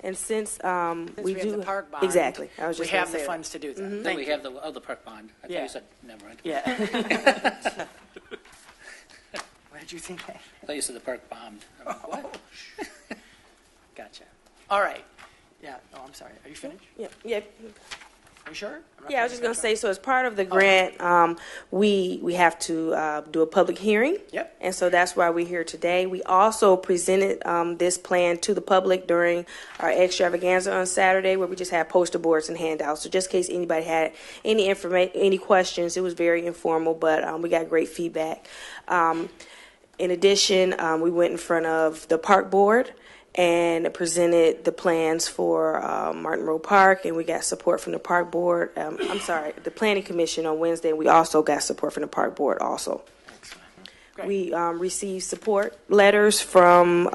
And since We have the park bond. exactly, I was just we gonna have the say that. funds to do that. Then Thank we you. have the park bond. I thought Yeah. you said, never mind. Yeah. What did you think? I thought you said the park bombed. I'm like, what? Gotcha. All right. Yeah. Oh, I'm sorry. Are you finished? Yeah. Are you sure? I'm not Yeah, I was just going to say, finished. so as part of the grant, we have to do a public hearing. Yep. And so that's why we're here today. We also presented this plan to the public during our extravaganza on Saturday, where we just had poster boards and handouts. So just in case anybody had any questions, it was very informal, but we got great feedback. In addition, we went in front of the park board and presented the plans for Martin Road Park, and we got support from the park board. The planning commission on Wednesday, and we also got support from the park board also. We received support letters from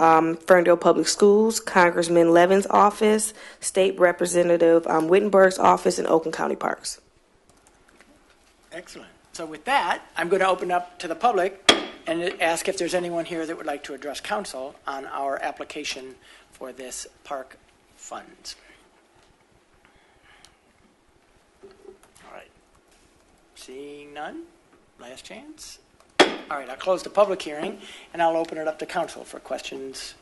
Ferndale Public Schools, Congressman Levin's office, State Representative Wittenberg's office, and Oakland County Parks. Excellent. So with that, I'm going to open up to the public and ask if there's anyone here that would like to address council on our application for this park fund. All right. Seeing none, last chance. All right, I'll close the public hearing, and I'll open it up to council for questions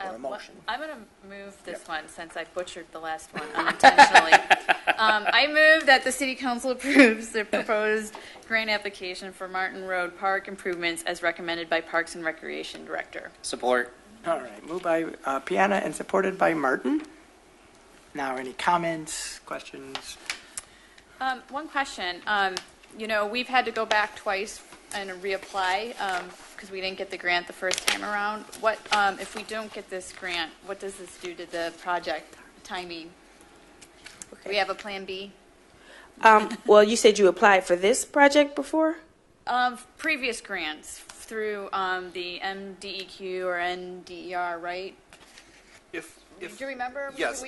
or a motion. I'm going to move this one since I butchered the last one unintentionally. I move that the City Council approves the proposed grant application for Martin Road Park improvements as recommended by Parks and Recreation Director. Support. All right, moved by Piana and supported by Martin. Now, any comments, questions? One question. We've had to go back twice and reapply because we didn't get the grant the first time around. What if we don't get this grant? What does this do to the project timing? Do we have a plan B? Well, you said you applied for this project before? Previous grants through the MDEQ or NDER, right? Do you remember? Yes,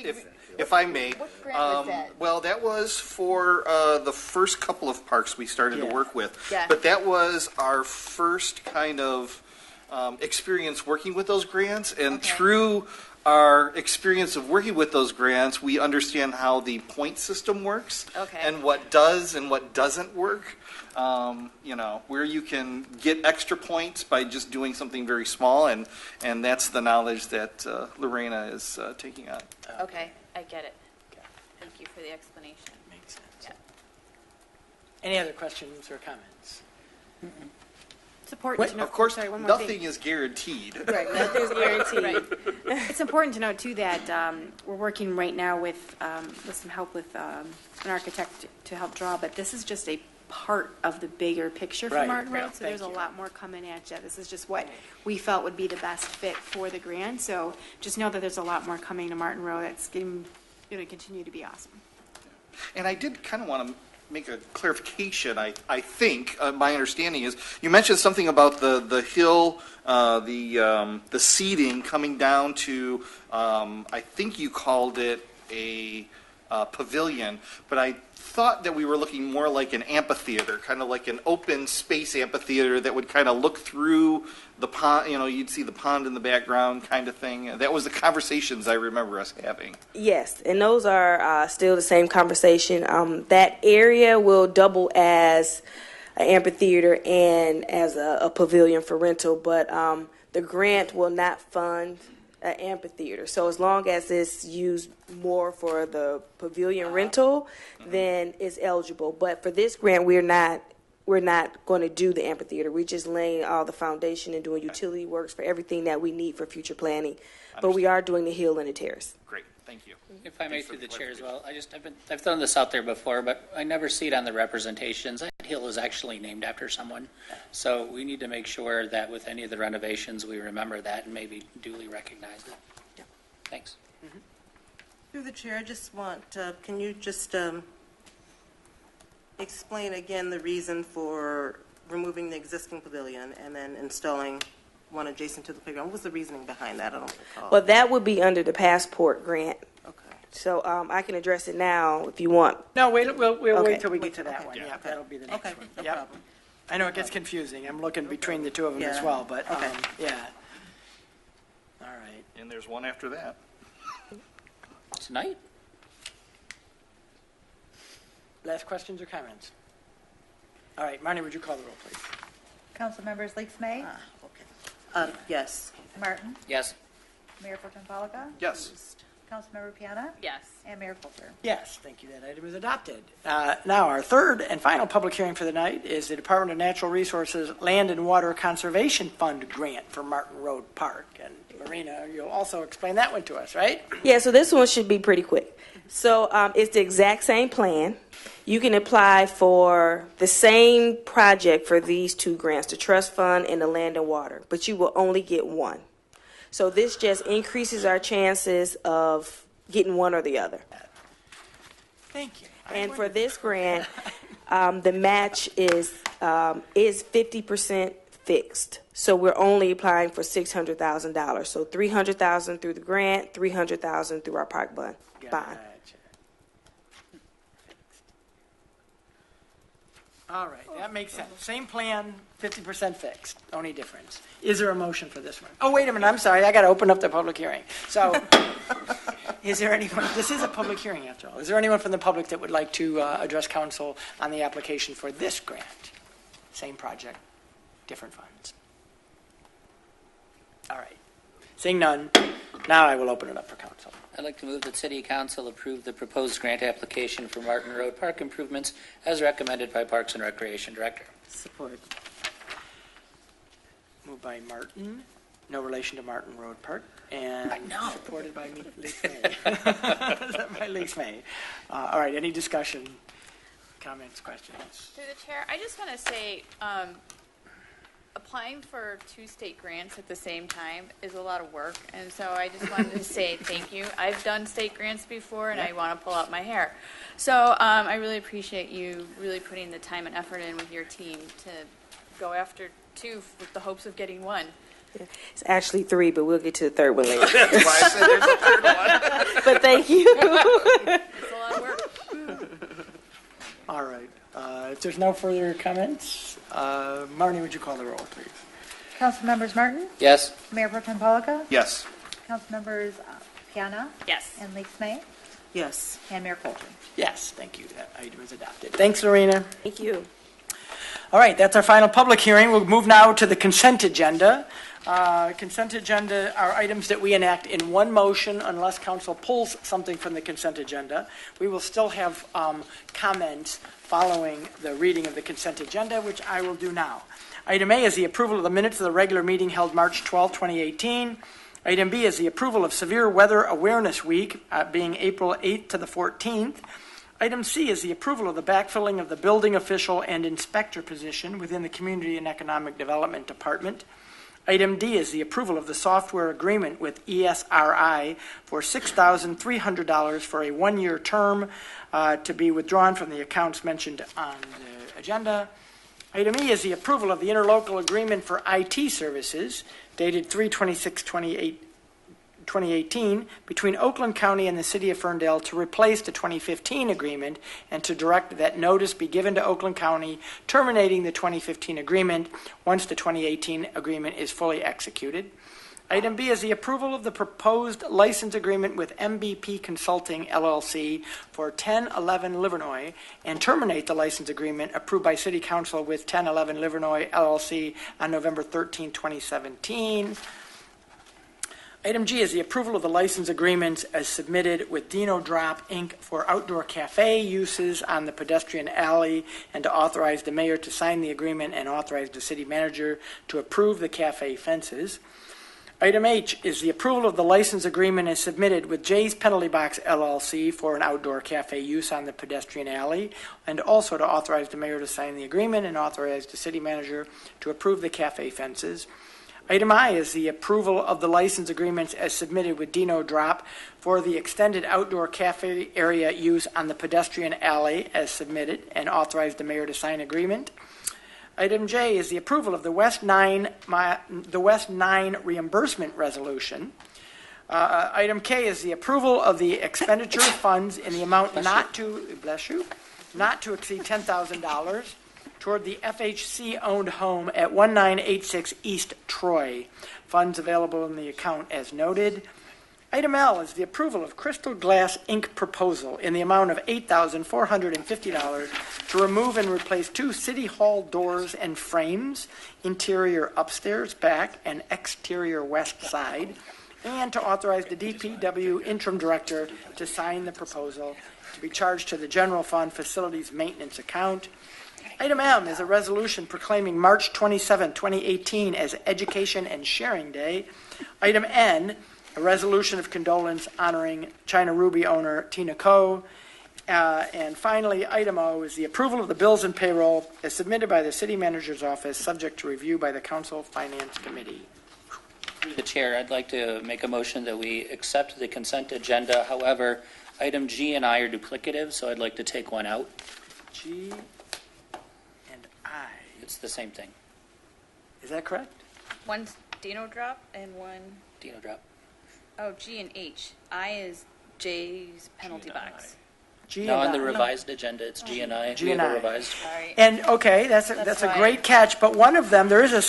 if I may. What grant was that? Well, that was for the first couple of parks we started to work with. Yeah. But that was our first kind of experience working with those grants. And through our experience of working with those grants, we understand how the point system works and what does and what doesn't work. Where you can get extra points by just doing something very small, and that's the knowledge that Lorena is taking on. Okay, I get it. Thank you for the explanation. Makes sense. Yeah. Any other questions or comments? It's important to note. Of course, sorry, one more nothing thing. is guaranteed. Right, nothing's guaranteed. It's important to note too that we're working right now with some help with an architect to help draw, but this is just a part of the bigger picture for Right, Martin right. Road. So there's a lot more coming at you. This is just what we felt would be the best fit for the grant. So just know that there's a lot more coming to Martin Road. That's going to continue to be awesome. And I did kind of want to make a clarification. I think my understanding is you mentioned something about the hill, the seating coming down to. I think you called it a pavilion, but I thought that we were looking more like an amphitheater, kind of like an open space amphitheater that would kind of look through the pond. You'd see the pond in the background, kind of thing. That was the conversations I remember us having. Yes, and those are still the same conversation. That area will double as an amphitheater and as a pavilion for rental, but the grant will not fund an amphitheater. So as long as it's used more for the pavilion rental, then it's eligible. But for this grant, we're not going to do the amphitheater. We're just laying all the foundation and doing utility works for everything that we need for future planning. But we are doing the hill and the terrace. Great, thank you. If I may, through the chair as well, I've thrown this out there before, but I never see it on the representations. That hill is actually named after someone. So we need to make sure that with any of the renovations, we remember that and maybe duly recognize it. Yeah. Thanks. Through the chair, I just want, can you just explain again the reason for removing the existing pavilion and then installing one adjacent to the playground? What was the reasoning behind that? I don't recall. Well, that would be under the passport grant. Okay. So I can address it now if you want. No, we'll Okay. wait till we get to that Okay. one. Yeah, that'll be the next Okay, one. no Yep. problem. I know it gets confusing. I'm looking between the two of them as Yeah. well, but, Okay. yeah. All right. And there's one after that. Tonight? Last questions or comments? All right, Marnie, would you call the roll, please? Council members Leaks May, Yes. Martin, Yes. Mayor Pro Tem Polika, Yes. Councilmember Piana, Yes. and Mayor Coulter. Yes, thank you. That item is adopted. Now, our third and final public hearing for the night is the Department of Natural Resources Land and Water Conservation Fund grant for Martin Road Park. And Marina, you'll also explain that one to us, right? Yeah, so this one should be pretty quick. So it's the exact same plan. You can apply for the same project for these two grants, the trust fund and the land and water, but you will only get one. So this just increases our chances of getting one or the other. Thank you. And for this grant, the match is 50% fixed. So we're only applying for $600,000. So $300,000 through the grant, $300,000 through our park bond. Gotcha. All right, that makes sense. Same plan, 50% fixed, only difference. Is there a motion for this one? Oh, wait a minute, I'm sorry, I got to open up the public hearing. So, is there anyone, this is a public hearing after all, is there anyone from the public that would like to address council on the application for this grant? Same project, different funds. All right, seeing none, now I will open it up for council. I'd like to move that City Council approve the proposed grant application for Martin Road Park improvements as recommended by Parks and Recreation Director. Support. Moved by Martin, no relation to Martin Road Park, and supported by Leaks May. By Leaks May. All right, any discussion, comments, questions? Through the chair, I just want to say, applying for two state grants at the same time is a lot of work, and so I just wanted to say thank you. I've done state grants before, and I want to pull out my hair. So I really appreciate you really putting the time and effort in with your team to go after two with the hopes of getting one. It's actually three, but we'll get to the third one later. That's why I said there's a third one. But thank you. It's a lot of work. All right, if there's no further comments, Marnie, would you call the roll, please? Council members Martin, Yes. Mayor Pro Tem Polika, Yes. Council members Piana, Yes. and Leaks May, Yes. and Mayor Coulter. Yes, thank you, that item is adopted. Thanks, Lorena. Thank you. All right, that's our final public hearing. We'll move now to the consent agenda. Consent agenda are items that we enact in one motion unless council pulls something from the consent agenda. We will still have comments following the reading of the consent agenda, which I will do now. Item A is the approval of the minutes of the regular meeting held March 12, 2018. Item B is the approval of Severe Weather Awareness Week, being April 8th to the 14th. Item C is the approval of the backfilling of the building official and inspector position within the Community and Economic Development Department. Item D is the approval of the software agreement with ESRI for $6,300 for a one-year term to be withdrawn from the accounts mentioned on the agenda. Item E is the approval of the interlocal agreement for IT services dated 3/26/2018 between Oakland County and the City of Ferndale to replace the 2015 agreement and to direct that notice be given to Oakland County terminating the 2015 agreement once the 2018 agreement is fully executed. Item B is the approval of the proposed license agreement with MBP Consulting, LLC for 1011 Livernois and terminate the license agreement approved by City Council with 1011 Livernois, LLC on November 13, 2017. Item G is the approval of the license agreements as submitted with Dino Drop, Inc. for outdoor cafe uses on the pedestrian alley, and to authorize the mayor to sign the agreement and authorize the city manager to approve the cafe fences. Item H is the approval of the license agreement as submitted with Jay's Penalty Box LLC for an outdoor cafe use on the pedestrian alley, and also to authorize the mayor to sign the agreement and authorize the city manager to approve the cafe fences. Item I is the approval of the license agreements as submitted with Dino Drop for the extended outdoor cafe area use on the pedestrian alley as submitted, and authorize the mayor to sign agreement. Item J is the approval of the West 9 reimbursement resolution. Item K is the approval of the expenditure of funds in the amount not to exceed $10,000 toward the FHC-owned home at 1986 East Troy. Funds available in the account as noted. Item L is the approval of Crystal Glass Inc. proposal in the amount of $8,450 to remove and replace 2 City Hall doors and frames, interior upstairs, back, and exterior west side, and to authorize the DPW interim director to sign the proposal to be charged to the general fund facilities maintenance account. Item M is a resolution proclaiming March 27, 2018 as Education and Sharing Day. Item N, a resolution of condolence honoring China Ruby owner Tina Ko. And finally, item O is the approval of the bills and payroll as submitted by the city manager's office, subject to review by the council finance committee. Through the chair, I'd like to make a motion that we accept the consent agenda. However, item G and I are duplicative, so I'd like to take one out. G and I. It's the same thing. Is that correct? One's Dino Drop and one, Dino Drop. oh, G and H. I is J's penalty box. G No, and on the I. revised agenda, it's G and I. G We and have a I. revised. Sorry. And, okay, that's a fine. great catch, but one of them, there is a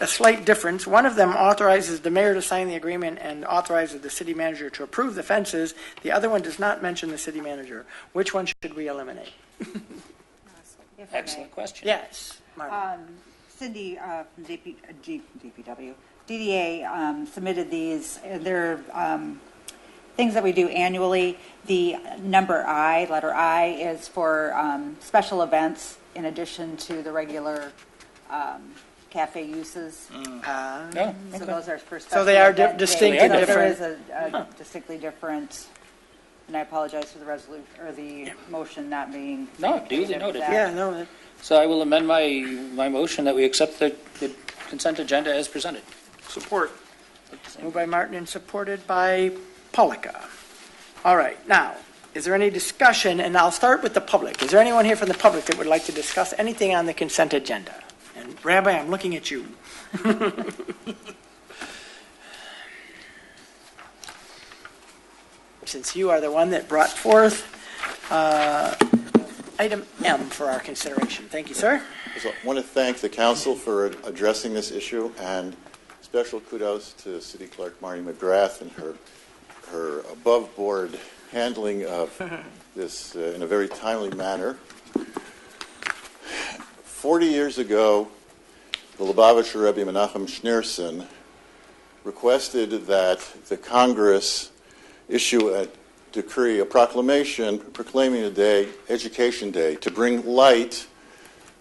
slight difference. One of them authorizes the mayor to sign the agreement and authorizes the city manager to approve the fences. The other one does not mention the city manager. Which one should we eliminate? If I may. Excellent question. Yes, Martin. Cindy from DPW, DDA submitted these. They're things that we do annually. The number I, letter I, is for special events in addition to the regular cafe uses. No, So okay. those are for special So they are event distinctly days. So different. there is a distinctly different, and I apologize for the resolution, or the motion not being. No, duly communicated noted. with that. Yeah, no, So I will amend my motion that we accept the consent agenda as presented. Support. moved by Martin and supported by Polika. All right, now, is there any discussion, and I'll start with the public. Is there anyone here from the public that would like to discuss anything on the consent agenda? And Rabbi, I'm looking at you. Since you are the one that brought forth item M for our consideration. Thank you, sir. I want to thank the council for addressing this issue, and special kudos to City Clerk Marty McGrath and her above-board handling of this in a very timely manner. 40 years ago, the Lubavitcher Rebbe Menachem Schneerson requested that the Congress issue a decree, a proclamation proclaiming a day, Education Day, to bring light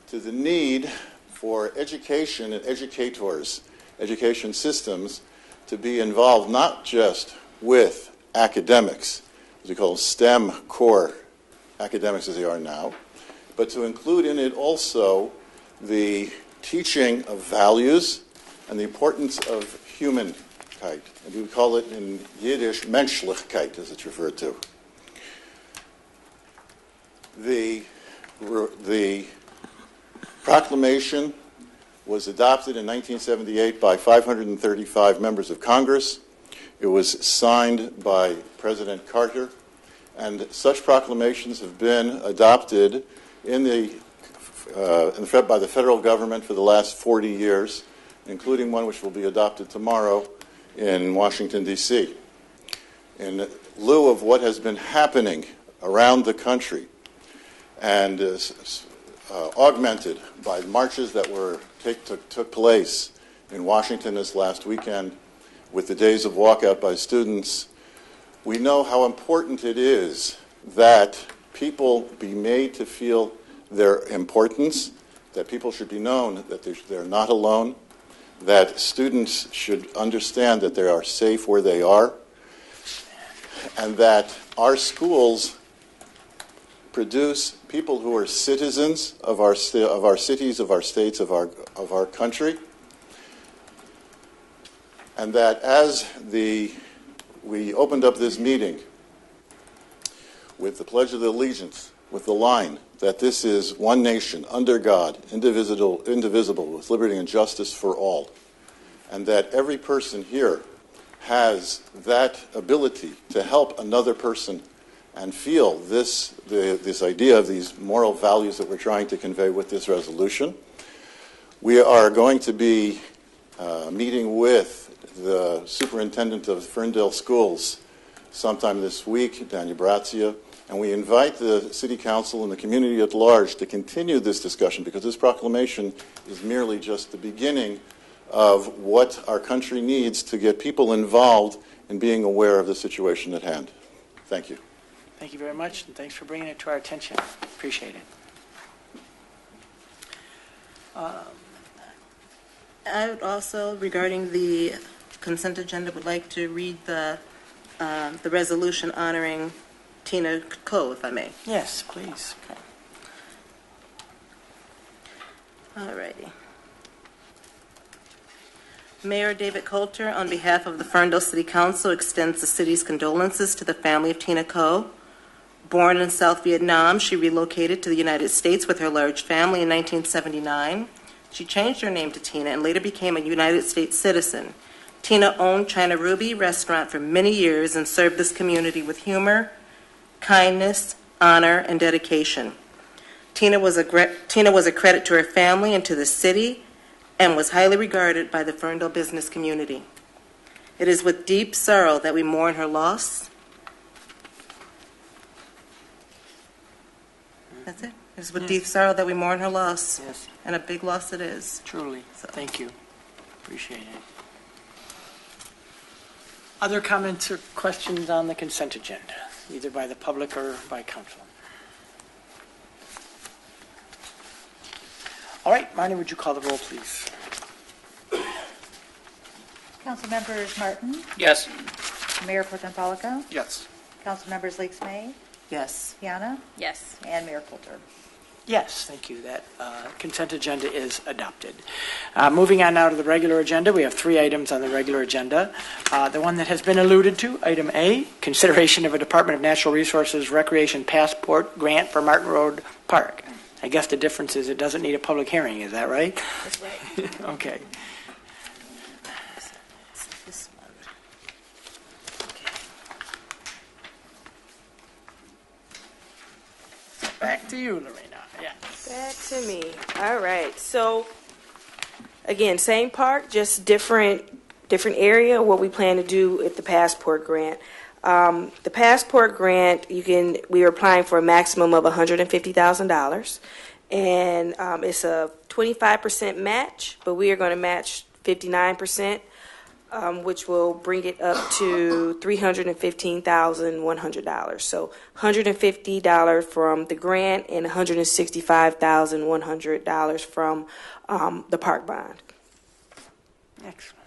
to the need for education and educators, education systems, to be involved not just with academics, as we call STEM core academics as they are now, but to include in it also the teaching of values and the importance of humankind. And we call it in Yiddish Menschlichkeit, as it's referred to. The proclamation was adopted in 1978 by 535 members of Congress. It was signed by President Carter, and such proclamations have been adopted by the federal government for the last 40 years, including one which will be adopted tomorrow in Washington, D.C. In lieu of what has been happening around the country, and augmented by marches that took place in Washington this last weekend, with the days of walkout by students, we know how important it is that people be made to feel their importance, that people should be known that they're not alone, that students should understand that they are safe where they are, and that our schools produce people who are citizens of our cities, of our states, of our country, and that as we opened up this meeting with the Pledge of Allegiance, with the line that this is one nation, under God, indivisible, with liberty and justice for all, and that every person here has that ability to help another person and feel this idea of these moral values that we're trying to convey with this resolution. We are going to be meeting with the superintendent of Ferndale Schools sometime this week, Daniel Brazia, and we invite the City Council and the community at large to continue this discussion, because this proclamation is merely just the beginning of what our country needs to get people involved in being aware of the situation at hand. Thank you. Thank you very much, and thanks for bringing it to our attention. Appreciate it. I would also, regarding the consent agenda, would like to read the resolution honoring Tina Coe, if I may. Yes, please. Okay. All righty. Mayor David Coulter, on behalf of the Ferndale City Council, extends the city's condolences to the family of Tina Coe. Born in South Vietnam, she relocated to the United States with her large family in 1979. She changed her name to Tina and later became a United States citizen. Tina owned China Ruby restaurant for many years and served this community with humor, kindness, honor, and dedication. Tina was a credit to her family and to the city, and was highly regarded by the Ferndale business community. It is with deep sorrow that we mourn her loss. That's it. It is with deep sorrow that we mourn her loss. Yes. And a big loss it is. Truly. Thank you. Appreciate it. Other comments or questions on the consent agenda, either by the public or by council? All right, Marnie, would you call the roll, please? Council members Martin, Yes. Mayor Pro Tem Pollico, Yes. Council members Lakes May, Yes. Piana, Yes. and Mayor Coulter. Yes, thank you. That consent agenda is adopted. Moving on now to the regular agenda, we have 3 items on the regular agenda. The one that has been alluded to, item A, consideration of a Department of Natural Resources Recreation Passport Grant for Martin Road Park. I guess the difference is it doesn't need a public hearing, is that right? That's right. Okay. This one. Back to you, Lorena. Yeah. Back to me. All right. So, again, same park, just different area. What we plan to do with the passport grant. The passport grant, we are applying for a maximum of $150,000, and it's a 25% match, but we are going to match 59%, which will bring it up to $315,100. So $150 from the grant and $165,100 from the park bond. Excellent.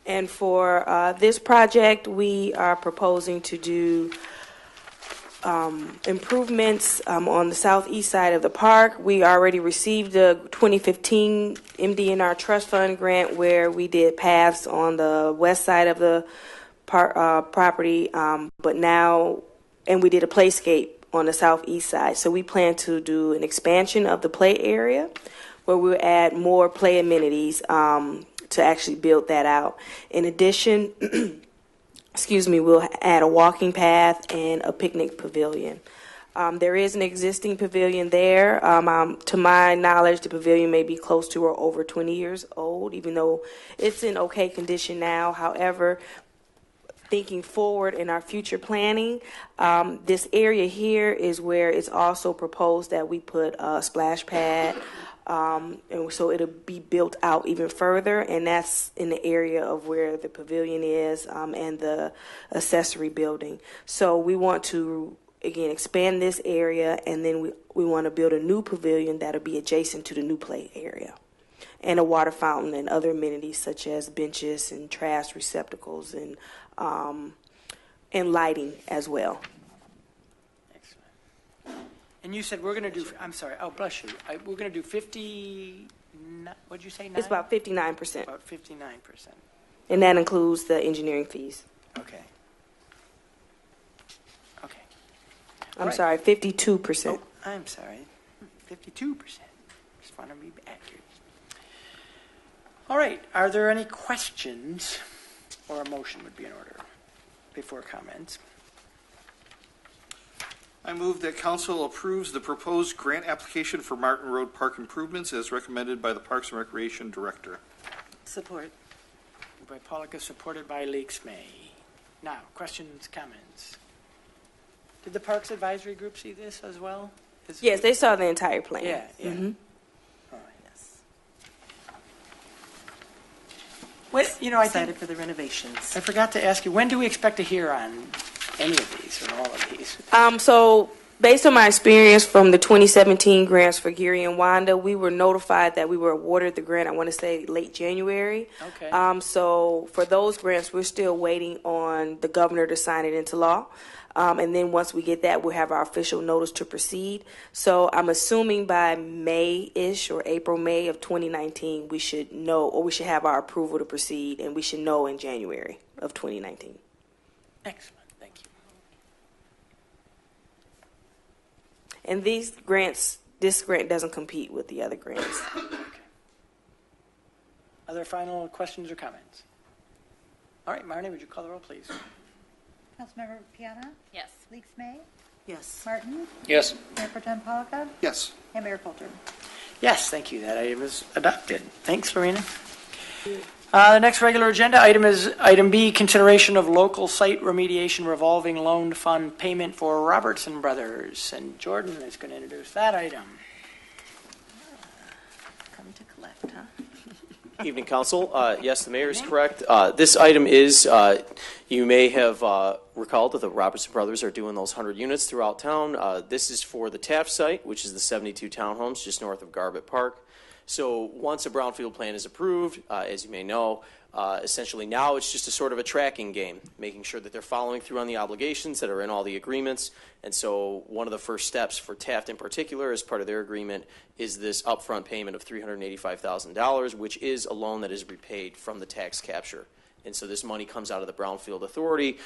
And for this project, we are proposing to do improvements on the southeast side of the park. We already received the 2015 MDNR Trust Fund grant where we did paths on the west side of the property, but now, and we did a playscape on the southeast side. So we plan to do an expansion of the play area where we'll add more play amenities to actually build that out. In addition, we'll add a walking path and a picnic pavilion. There is an existing pavilion there. To my knowledge, the pavilion may be close to or over 20 years old, even though it's in okay condition now. However, thinking forward in our future planning, this area here is where it's also proposed that we put a splash pad, And so it'll be built out even further, and that's in the area of where the pavilion is and the accessory building. So we want to, again, expand this area, and then we want to build a new pavilion that'll be adjacent to the new play area, and a water fountain and other amenities such as benches and trash receptacles and lighting as well. And you said we're going to do, I'm sorry, oh, bless you. We're going to do 50, what'd you say, 9? It's about 59%. About 59%. And that includes the engineering fees. Okay. Okay. I'm right. sorry, 52%. Oh, I'm sorry, 52%. Just want to be accurate. All right, are there any questions, or a motion would be in order before comments? I move that council approves the proposed grant application for Martin Road Park improvements as recommended by the Parks and Recreation Director. Support. Moved by Polika, supported by Leaks May. Now, questions, comments? Did the Parks Advisory Group see this as well? Yes, they saw the entire plan. Yeah, yeah. Mhm. All right. Yes. What, you know, I Excited think, for the renovations. I forgot to ask you, when do we expect to hear on any of these or all of these? So based on my experience from the 2017 grants for Geary and Wanda, we were notified that we were awarded the grant, I want to say late January. Okay. So for those grants, we're still waiting on the governor to sign it into law. And then once we get that, we'll have our official notice to proceed. So I'm assuming by May-ish or April, May of 2019, we should know, or we should have our approval to proceed, and we should know in January of 2019. Excellent. Thank you. And these grants, this grant doesn't compete with the other grants. Okay. Other final questions or comments? All right, Marnie, would you call the roll, please? Councilmember Piana? Yes. Leaks May? Yes. Martin? Yes. Mayor Pro Tem Polika? Yes. And Mayor Coulter? Yes, thank you. That item is adopted. Thanks, Lorena. The next regular agenda item is item B, consideration of local site remediation revolving loan fund payment for Robertson Brothers. And Jordan is going to introduce that item. Come to collect, huh? Evening, Council. Yes, the mayor is correct. This item is, you may have recalled that the Robertson Brothers are doing those 100 units throughout town. This is for the Taft site, which is the 72 townhomes just north of Garbett Park. So once a brownfield plan is approved, as you may know, essentially now it's just a sort of a tracking game, making sure that they're following through on the obligations that are in all the agreements. And so one of the first steps for Taft in particular as part of their agreement is this upfront payment of $385,000, which is a loan that is repaid from the tax capture. And so this money comes out of the Brownfield Authority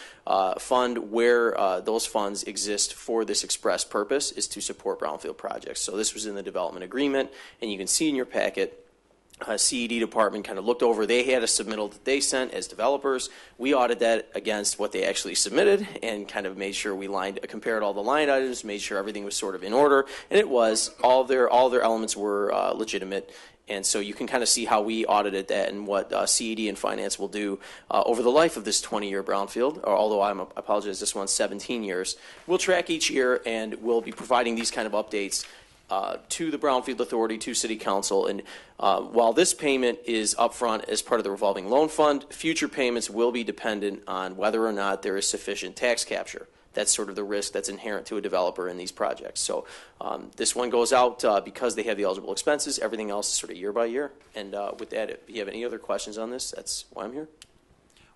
fund, where those funds exist for this express purpose, is to support brownfield projects. So this was in the development agreement, and you can see in your packet, CED department kind of looked over. They had a submittal that they sent as developers. We audited that against what they actually submitted and kind of made sure we compared all the line items, made sure everything was sort of in order, and it was. All their elements were legitimate. And so you can kind of see how we audited that and what CED and finance will do over the life of this 20-year brownfield, although I apologize, this one's 17 years. We'll track each year, and we'll be providing these kind of updates to the Brownfield Authority, to City Council. And while this payment is upfront as part of the revolving loan fund, future payments will be dependent on whether or not there is sufficient tax capture. That's sort of the risk that's inherent to a developer in these projects. So this one goes out because they have the eligible expenses. Everything else is sort of year by year. And with that, if you have any other questions on this, that's why I'm here.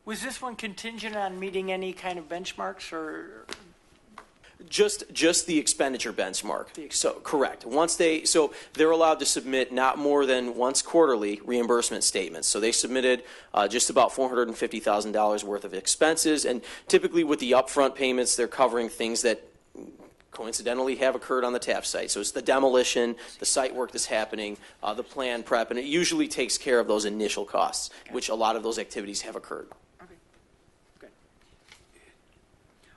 Was this one contingent on meeting any kind of benchmarks or? Just the expenditure benchmark. So correct. So they're allowed to submit not more than once quarterly reimbursement statements. So they submitted just about $450,000 worth of expenses, and typically with the upfront payments, they're covering things that coincidentally have occurred on the Taft site. So it's the demolition, the site work that's happening, the plan prep, and it usually takes care of those initial costs, which a lot of those activities have occurred.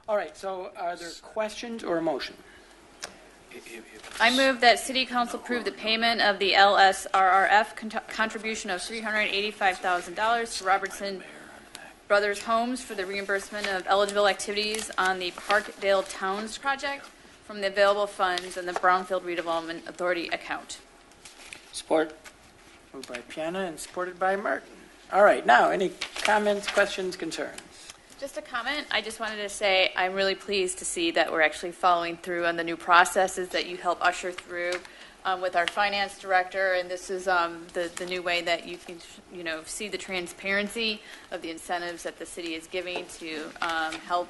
All right, so are there questions or a motion? I move that City Council approve the payment of the LSRRF contribution of $385,000 to Robertson Brothers Homes for the reimbursement of eligible activities on the Parkdale Towns project from the available funds in the Brownfield Redevelopment Authority account. Support. Moved by Piana and supported by Martin. All right, now, any comments, questions, concerns? Just a comment. I just wanted to say I'm really pleased to see that we're actually following through on the new processes that you help usher through with our finance director, and this is the new way that you can, see the transparency of the incentives that the city is giving to help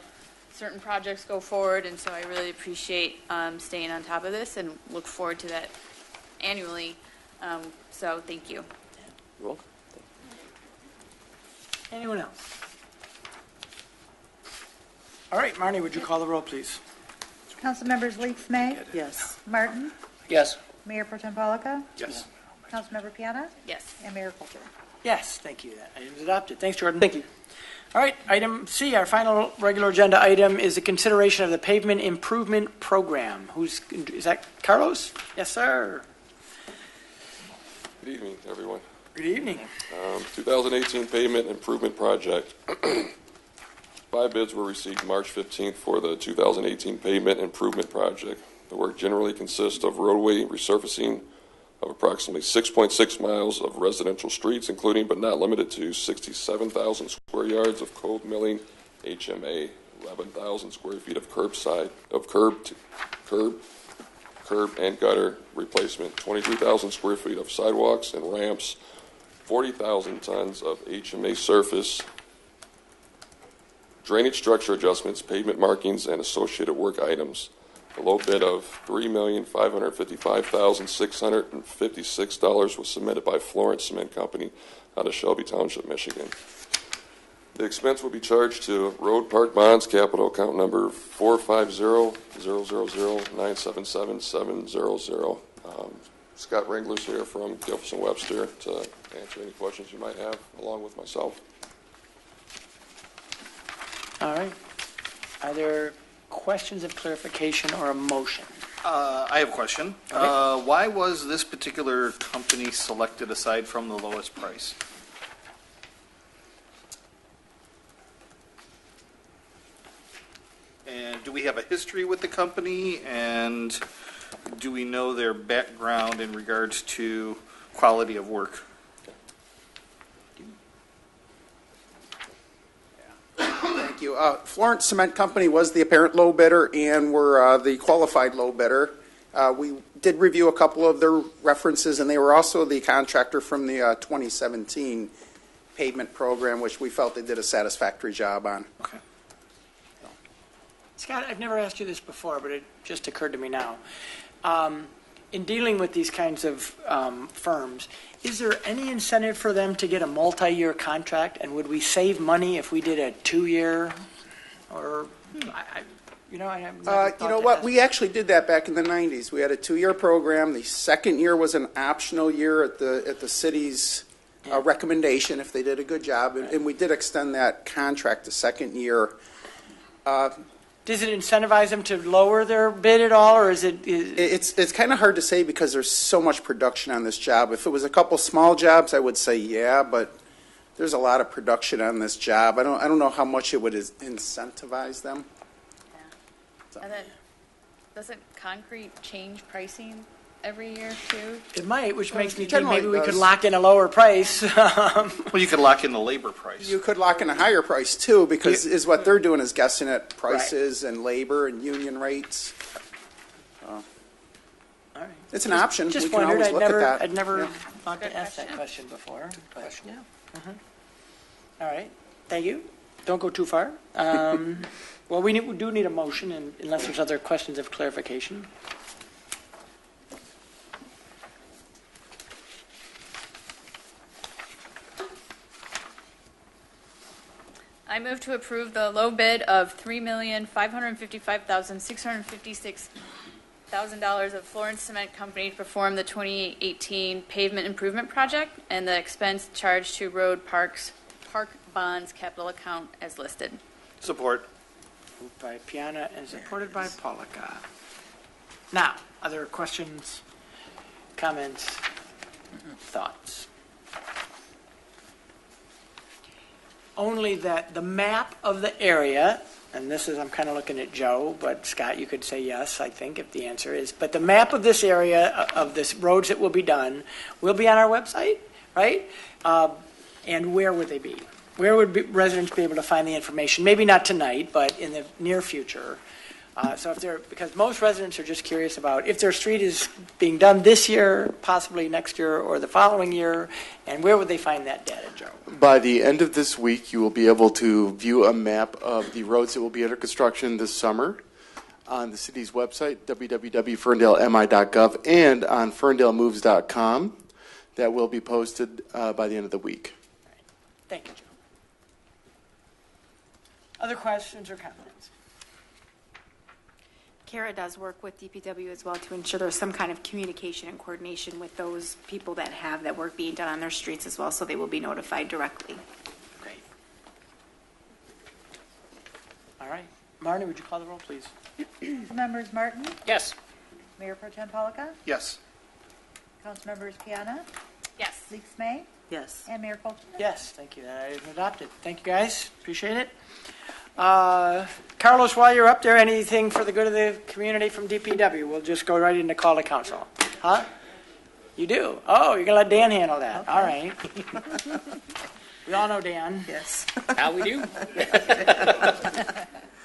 certain projects go forward. And so I really appreciate staying on top of this and look forward to that annually. So thank you. You're welcome. Anyone else? All right, Marnie, would you call the roll, please? Council members Leaks May, Yes. Martin, Yes. Mayor Pro Tem Polika, Yes. Councilmember Piana, Yes. and Mayor Coulter. Yes, thank you. That item is adopted. Thanks, Jordan. Thank you. All right, item C, our final regular agenda item is the consideration of the pavement improvement program. Is that Carlos? Yes, sir. Good evening, everyone. Good evening. 2018 pavement improvement project. 5 bids were received March 15th for the 2018 pavement improvement project. The work generally consists of roadway resurfacing of approximately 6.6 miles of residential streets, including but not limited to 67,000 square yards of cold milling HMA, 11,000 square feet of curb and gutter replacement, 23,000 square feet of sidewalks and ramps, 40,000 tons of HMA surface, drainage structure adjustments, pavement markings, and associated work items. The low bid of $3,555,656 was submitted by Florence Cement Company out of Shelby Township, Michigan. The expense will be charged to Road Park Bonds Capital Account number 450-000-977-700. Scott Wrangler's here from Gilson Webster to answer any questions you might have, along with myself. All right. Are there questions of clarification or a motion? I have a question. Okay. Why was this particular company selected aside from the lowest price? And do we have a history with the company? And do we know their background in regards to quality of work? Thank you. Florence Cement Company was the apparent low bidder, and we're the qualified low bidder. We did review a couple of their references, and they were also the contractor from the 2017 pavement program, which we felt they did a satisfactory job on. Okay. Scott, I've never asked you this before, but it just occurred to me now. In dealing with these kinds of firms, is there any incentive for them to get a multi-year contract? And would we save money if we did a 2-year? Or, You know what? We actually did that back in the 90s. We had a 2-year program. The second year was an optional year at the city's recommendation if they did a good job, and we did extend that contract the second year. Does it incentivize them to lower their bid at all, or is it? It's kind of hard to say because there's so much production on this job. If it was a couple small jobs, I would say yeah, but there's a lot of production on this job. I don't know how much it would incentivize them. And then, doesn't concrete change pricing every year too? It might, which makes me think Generally maybe we it could does. lock in a lower price. Well, you could lock in the labor price. You could lock in a higher price too, because is what they're doing is guessing at prices and labor and union rates. It's an option. Just We can wondered. always look at that. I'd never Yeah. thought to ask that question before. But, yeah. All right. Thank you. Don't go too far. Well, we do need a motion, unless there's other questions of clarification. I move to approve the low bid of $3,555,656 of Florence Cement Company to perform the 2018 pavement improvement project, and the expense charged to Road Park Bonds Capital Account as listed. Support. Moved by Piana and supported by Polika. Now, other questions, comments, thoughts? Only that the map of the area and this is, I'm kind of looking at Joe, but Scott, you could say yes, I think, if the answer is. But the map of this area, of this roads that will be done, will be on our website, right? And where would they be? Where would residents be able to find the information? Maybe not tonight, but in the near future. So because most residents are just curious about if their street is being done this year, possibly next year or the following year, and where would they find that data, Joe? By the end of this week, you will be able to view a map of the roads that will be under construction this summer on the city's website, www.ferndalemi.gov, and on ferndalemoves.com. That will be posted by the end of the week. Thank you, Joe. Other questions or comments? Kara does work with DPW as well to ensure there's some kind of communication and coordination with those people that have that work being done on their streets as well, so they will be notified directly. Great. All right. Marnie, would you call the roll, please? Members Martin? Yes. Mayor Pro Tem Polika? Yes. Councilmembers Piana? Yes. Leaks May? Yes. And Mayor Coulter? Yes, thank you. That item adopted. Thank you, guys. Appreciate it. Carlos, while you're up there, anything for the good of the community from DPW? We'll just go right into call to council. Huh? You do? Oh, you're going to let Dan handle that. Okay. All right. We all know Dan. Yes. How we do?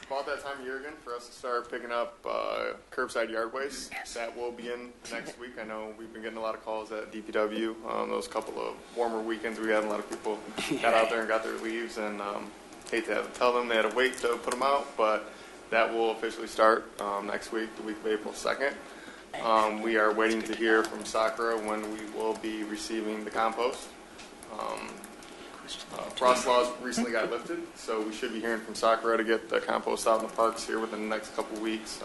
About that time of year again for us to start picking up curbside yard waste. Yes. That will begin next week. I know we've been getting a lot of calls at DPW. Those couple of warmer weekends we had, a lot of people got out there and got their leaves, and hate to have to tell them they had to wait to put them out, but that will officially start next week, the week of April 2nd. We are waiting to hear from Sakura when we will be receiving the compost. Frost laws recently got lifted, so we should be hearing from Sakura to get the compost out in the parks here within the next couple weeks.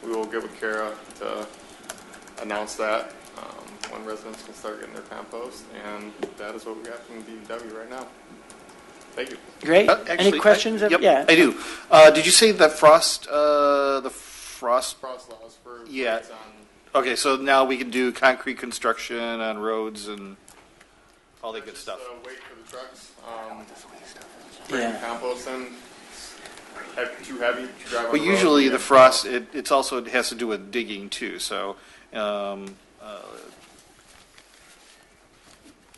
We will get with Kara to announce that when residents can start getting their compost, and that is what we got from DPW right now. Thank you. Great. Actually, any questions? Yep, yeah. I do. Did you say that frost Frost laws for yeah. Okay, so now we can do concrete construction on roads and all that good stuff. Wait for the trucks. Bring compost in. Too heavy to drive on But the usually road. the frost, it also has to do with digging too. So,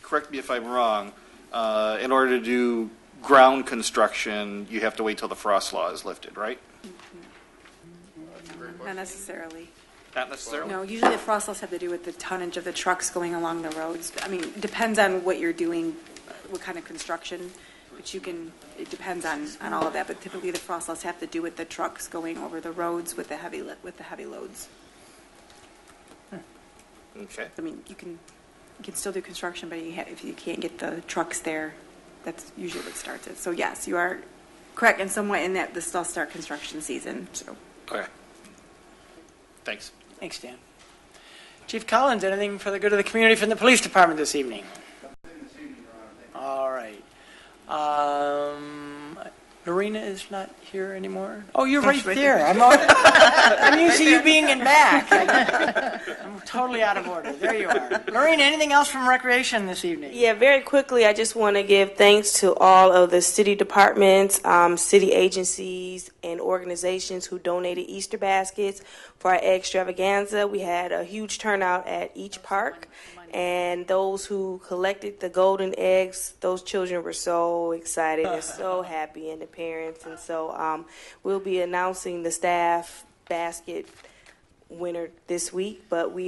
correct me if I'm wrong. In order to do ground construction, you have to wait till the frost law is lifted, right? Not necessarily. Not necessarily. No, usually the frost laws have to do with the tonnage of the trucks going along the roads. I mean, it depends on what you're doing, what kind of construction, but it depends on all of that, but typically the frost laws have to do with the trucks going over the roads with the heavy loads. Okay. I mean, you can still do construction, but if you can't get the trucks there, that's usually what starts it. So yes, you are correct in somewhat in that this does start construction season. So. Okay. Thanks. Thanks, Dan. Chief Collins, anything for the good of the community from the police department this evening? All right. Lorena is not here anymore. Oh, you're right there. I'm used to you being in back. I'm totally out of order. There you are. Lorena, anything else from recreation this evening? Yeah, very quickly, I just want to give thanks to all of the city departments, city agencies, and organizations who donated Easter baskets for our extravaganza. We had a huge turnout at each park. And those who collected the golden eggs, those children were so excited and so happy, and the parents. And so we'll be announcing the staff basket winner this week. But we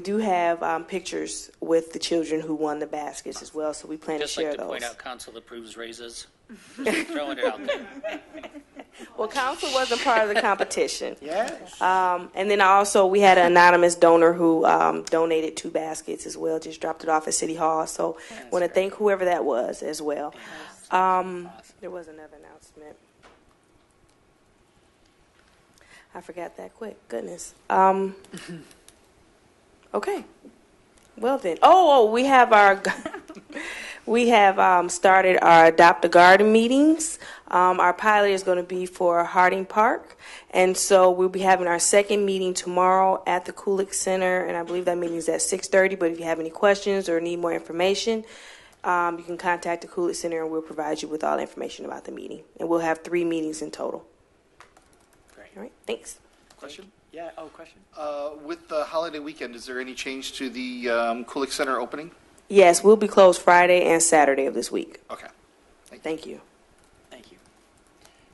do have pictures with the children who won the baskets as well. So we plan Just to share like to those. point out, council approves raises. Throwing it out there. Well, council wasn't part of the competition. Yes. And then also we had an anonymous donor who donated 2 baskets as well, just dropped it off at City Hall. So I want to thank whoever that was as well. There was another announcement. I forgot that quick. Goodness. Okay. Well then. We have our... We have started our Adopt a Garden meetings. Our pilot is going to be for Harding Park. And so we'll be having our second meeting tomorrow at the Kulik Center. And I believe that meeting is at 6:30. But if you have any questions or need more information, you can contact the Coolidge Center and we'll provide you with all the information about the meeting. And we'll have 3 meetings in total. Great. All right, thanks. Question? Yeah, question. With the holiday weekend, is there any change to the Kulik Center opening? Yes, we'll be closed Friday and Saturday of this week. Okay. Thank you. Thank you.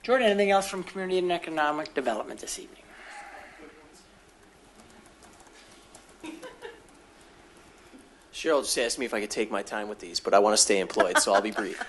Jordan, anything else from Community and Economic Development this evening? Cheryl just asked me if I could take my time with these, but I want to stay employed, so I'll be brief.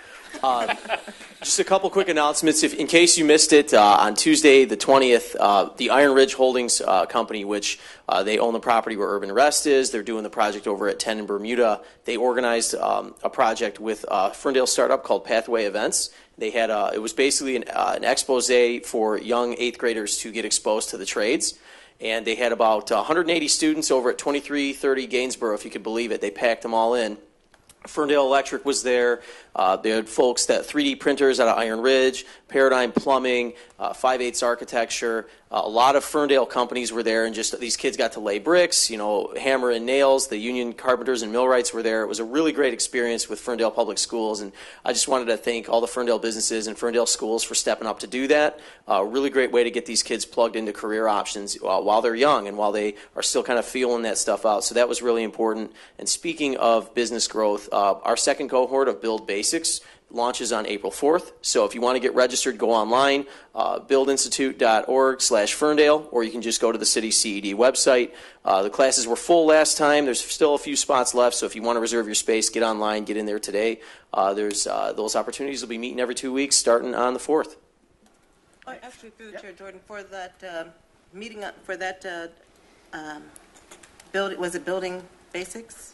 Just a couple quick announcements. In case you missed it, on Tuesday, the 20th, the Iron Ridge Holdings Company, which they own the property where Urban Rest is, they're doing the project over at 10 in Bermuda. They organized a project with a Ferndale startup called Pathway Events. They had it was basically an expose for young 8th graders to get exposed to the trades. And they had about 180 students over at 2330 Gainsborough, if you could believe it. They packed them all in. Ferndale Electric was there. They had folks that 3D printers out of Iron Ridge, Paradigm Plumbing, 5/8 Architecture. A lot of Ferndale companies were there, and just these kids got to lay bricks, hammer and nails. The union carpenters and millwrights were there. It was a really great experience with Ferndale Public Schools, and I just wanted to thank all the Ferndale businesses and Ferndale schools for stepping up to do that. A really great way to get these kids plugged into career options while they're young and while they are still kind of feeling that stuff out. So that was really important. And speaking of business growth, our second cohort of Build Basics launches on April 4th. So if you want to get registered, go online, buildinstitute.org/Ferndale, or you can just go to the city CED website. The classes were full last time. There's still a few spots left, so if you want to reserve your space, get online, get in there today. There's those opportunities will be meeting every 2 weeks, starting on the 4th. Oh, actually, through the chair, Jordan, for that meeting, for that was it Building Basics?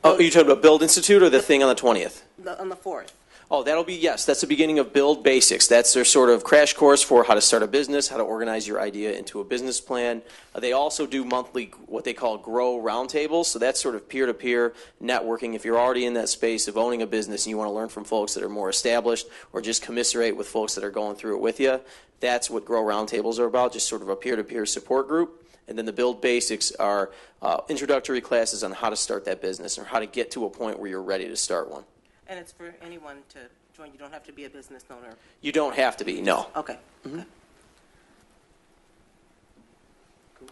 Oh, are you talking about Build Institute or the thing on the 20th? On the 4th. Oh, that'll be, yes, that's the beginning of Build Basics. That's their sort of crash course for how to start a business, how to organize your idea into a business plan. They also do monthly, what they call Grow Roundtables. So that's sort of peer-to-peer networking. If you're already in that space of owning a business and you want to learn from folks that are more established or just commiserate with folks that are going through it with you, that's what Grow Roundtables are about, just sort of a peer-to-peer support group. And then the Build Basics are introductory classes on how to start that business or how to get to a point where you're ready to start one. And it's for anyone to join. You don't have to be a business owner. You don't have to be, no. Okay. Mm-hmm. Cool.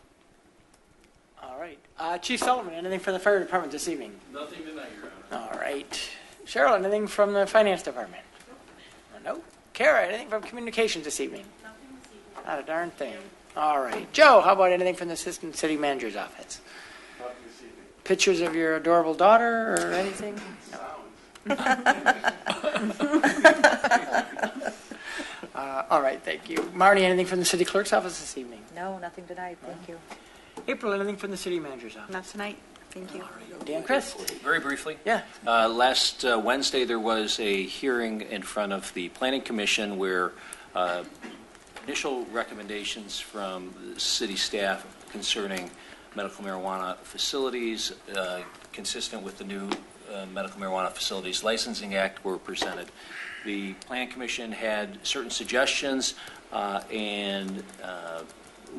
All right. Chief Sullivan, anything from the fire department this evening? Nothing tonight, Your Honor. All right. Cheryl, anything from the finance department? No. Kara, anything from communications this evening? Nothing this evening. Not a darn thing. All right. Joe, how about anything from the assistant city manager's office? Nothing this evening. Pictures of your adorable daughter or anything? No. All right, thank you. Marnie, anything from the city clerk's office this evening? No, nothing tonight. Thank you. April, anything from the city manager's office? Not tonight. Thank you. Dan Christ. Very briefly. Yeah. Last Wednesday, there was a hearing in front of the Planning Commission where initial recommendations from the city staff concerning medical marijuana facilities, consistent with the new Medical Marijuana Facilities Licensing Act, were presented. The Plan Commission had certain suggestions and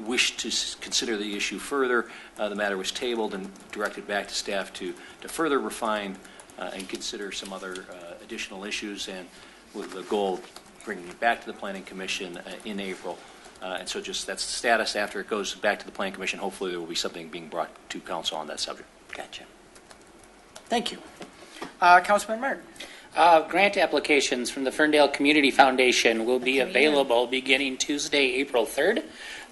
wished to consider the issue further. The matter was tabled and directed back to staff to further refine and consider some other additional issues, and with the goal of bringing it back to the Planning Commission in April. And so just that's the status. After it goes back to the Planning Commission, hopefully there will be something being brought to council on that subject. Gotcha. Thank you. Councilman Martin. Grant applications from the Ferndale Community Foundation will be available beginning Tuesday, April 3rd.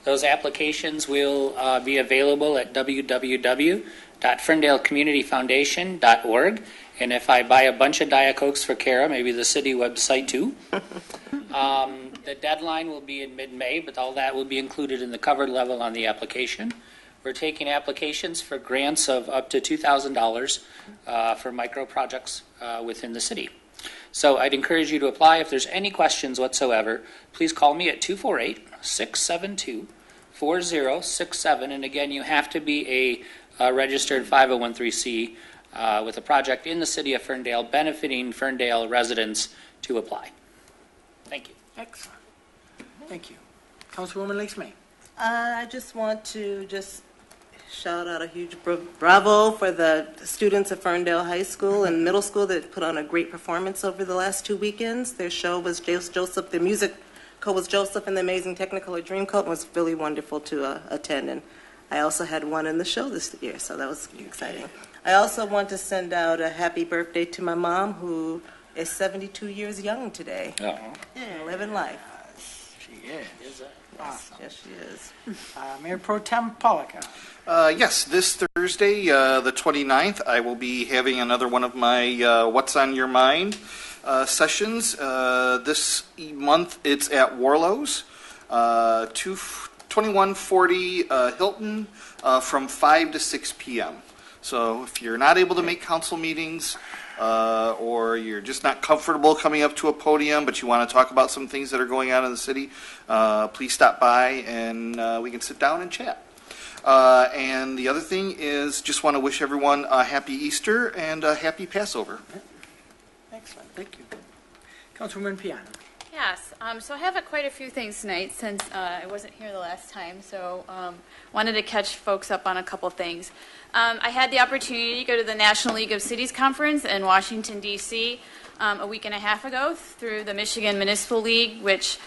Those applications will be available at www.ferndaleCommunityFoundation.org. And if I buy a bunch of Diet Cokes for Kara, maybe the city website too. The deadline will be in mid-May, but all that will be included in the cover level on the application. We're taking applications for grants of up to $2,000 for micro projects within the city. So I'd encourage you to apply. If there's any questions whatsoever, please call me at 248-672-4067. And again, you have to be a registered 501(c)(3) with a project in the city of Ferndale benefiting Ferndale residents to apply. Thank you. Excellent. Thank you. Councilwoman Leaks May. I just want to shout out a huge bravo for the students of Ferndale High School and middle school that put on a great performance over the last 2 weekends. Their show was Joseph, the musical was Joseph and the Amazing Technicolor Dreamcoat, and was really wonderful to attend. And I also had one in the show this year, so that was exciting. I also want to send out a happy birthday to my mom, who is 72 years young today. Living life. She is. Awesome. Yes, she is. Mayor Pro Tem Polika. Yes, this Thursday, the 29th, I will be having another one of my What's on Your Mind sessions. This month, it's at Warlow's, 2140 Hilton, from 5 to 6 p.m. So if you're not able to make council meetings, or you're just not comfortable coming up to a podium, but you want to talk about some things that are going on in the city, please stop by and we can sit down and chat. And the other thing is just want to wish everyone a happy Easter and a happy Passover. Excellent. Thank you. Councilwoman Piana. Yes, so I have quite a few things tonight since I wasn't here the last time, so wanted to catch folks up on a couple things. I had the opportunity to go to the National League of Cities Conference in Washington, D.C. A week and a half ago through the Michigan Municipal League, which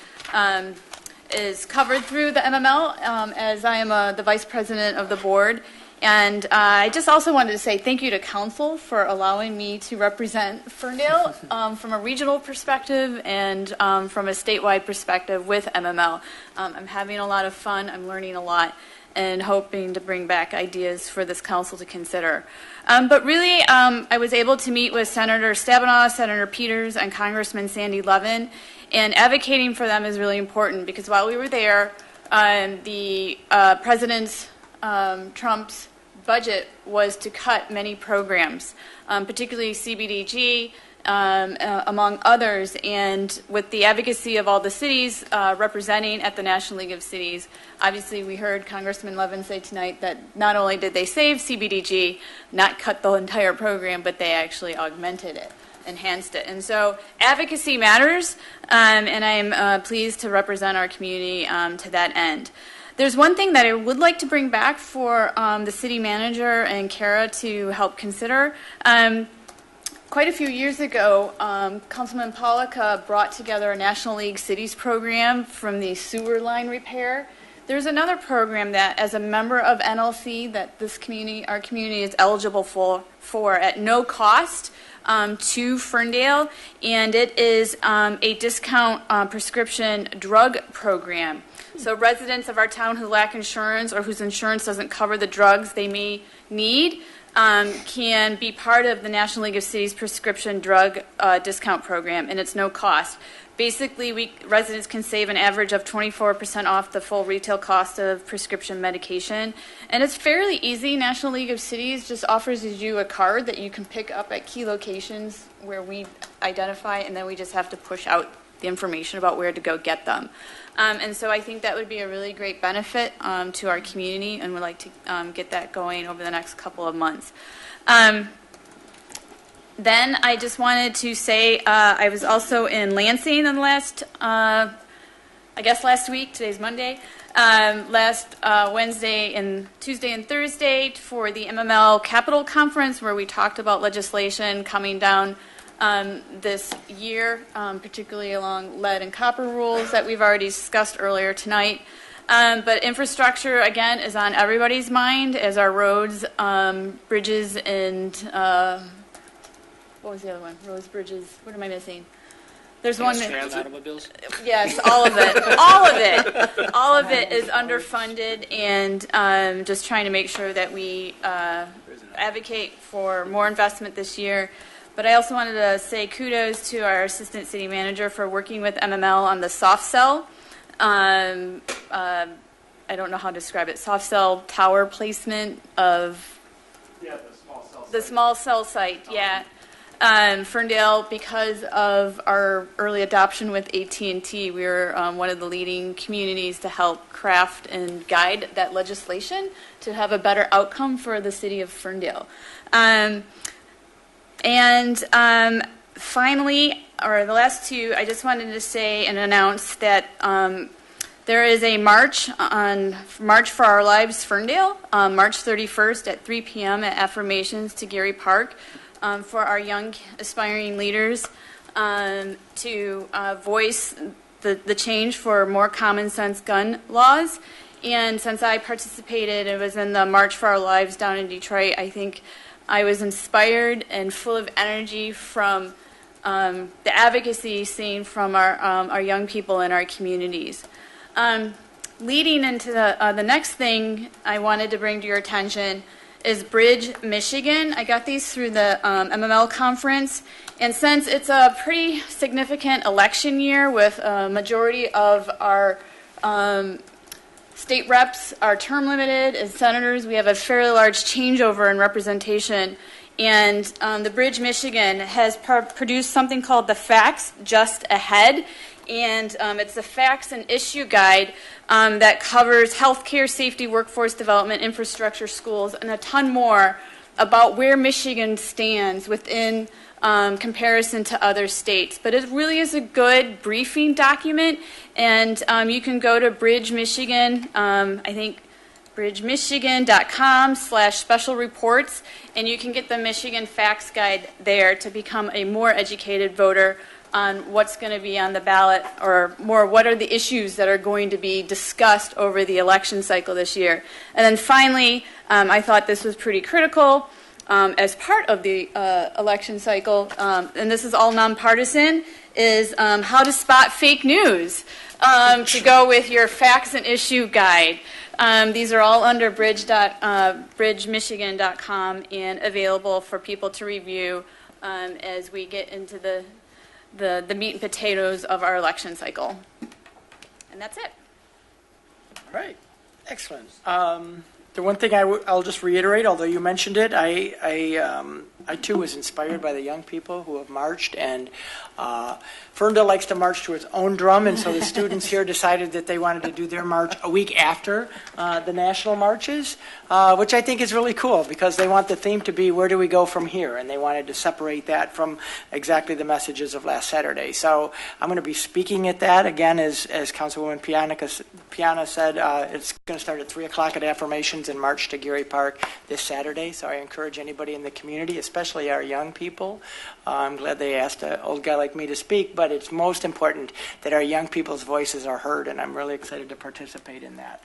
is covered through the MML, as I am the vice president of the board. And I just also wanted to say thank you to council for allowing me to represent Ferndale from a regional perspective and from a statewide perspective with MML. I'm having a lot of fun. I'm learning a lot and hoping to bring back ideas for this council to consider. But really, I was able to meet with Senator Stabenow, Senator Peters, and Congressman Sandy Levin, and advocating for them is really important because while we were there, the President's Trump's budget was to cut many programs, particularly CBDG, among others. And with the advocacy of all the cities representing at the National League of Cities, obviously we heard Congressman Levin say tonight that not only did they save CBDG, not cut the entire program, but they actually augmented it, enhanced it. And so advocacy matters, and I'm pleased to represent our community to that end. There's one thing that I would like to bring back for the city manager and Kara to help consider. Quite a few years ago, Councilman Polika brought together a National League Cities program from the sewer line repair. There's another program that, as a member of NLC, that this community, our community, is eligible for at no cost to Ferndale, and it is a discount prescription drug program. So residents of our town who lack insurance or whose insurance doesn't cover the drugs they may need can be part of the National League of Cities prescription drug discount program, and it's no cost. Basically, residents can save an average of 24% off the full retail cost of prescription medication. And it's fairly easy. National League of Cities just offers you a card that you can pick up at key locations where we identify, and then we just have to push out the information about where to go get them. And so I think that would be a really great benefit to our community, and we'd like to get that going over the next couple of months. Then I just wanted to say I was also in Lansing in the last, I guess last week, today's Monday, last Wednesday and Tuesday and Thursday for the MML Capital Conference, where we talked about legislation coming down this year, particularly along lead and copper rules that we've already discussed earlier tonight. But infrastructure, again, is on everybody's mind as our roads, bridges, and what was the other one? Roads, bridges, what am I missing? There's one. Automobiles? Yes, all of it. All of it. All of it is underfunded, and just trying to make sure that we advocate for more investment this year. But I also wanted to say kudos to our assistant city manager for working with MML on the soft cell. I don't know how to describe it. Soft cell tower placement of the small cell site. Yeah. Ferndale, because of our early adoption with AT&T, we were one of the leading communities to help craft and guide that legislation to have a better outcome for the city of Ferndale. And finally, or the last two, I just wanted to say and announce that There is a march on March for Our Lives Ferndale, March 31st at 3 p.m. at Affirmations to Geary Park for our young aspiring leaders to voice the change for more common sense gun laws. And since I participated, it was in the March for Our Lives down in Detroit, I think I was inspired and full of energy from the advocacy seen from our young people in our communities. Leading into the next thing I wanted to bring to your attention is Bridge Michigan. I got these through the MML conference, and since it's a pretty significant election year with a majority of our state reps are term limited, as senators we have a fairly large changeover in representation, and the Bridge Michigan has produced something called the Facts Just Ahead. And it's a facts and issue guide that covers healthcare, safety, workforce development, infrastructure, schools, and a ton more about where Michigan stands within comparison to other states. But it really is a good briefing document, and you can go to Bridge Michigan, I think bridgemichigan.com/special reports, and you can get the Michigan Facts Guide there to become a more educated voter on what's going to be on the ballot, or more, what are the issues that are going to be discussed over the election cycle this year. And then finally, I thought this was pretty critical as part of the election cycle, and this is all nonpartisan, is how to spot fake news to go with your facts and issue guide. These are all under bridgemichigan.com and available for people to review as we get into the meat and potatoes of our election cycle. And that's it. All right. Excellent. The one thing I'll just reiterate, although you mentioned it, I too was inspired by the young people who have marched, and Ferndale likes to march to its own drum, and so the students here decided that they wanted to do their march a week after the national marches, which I think is really cool because they want the theme to be, where do we go from here? And they wanted to separate that from exactly the messages of last Saturday. So I'm going to be speaking at that. Again, as Councilwoman Piana said, it's going to start at 3 o'clock at Affirmations and march to Geary Park this Saturday. So I encourage anybody in the community, especially our young people. I'm glad they asked an old guy like me to speak, but it's most important that our young people's voices are heard, and I'm really excited to participate in that.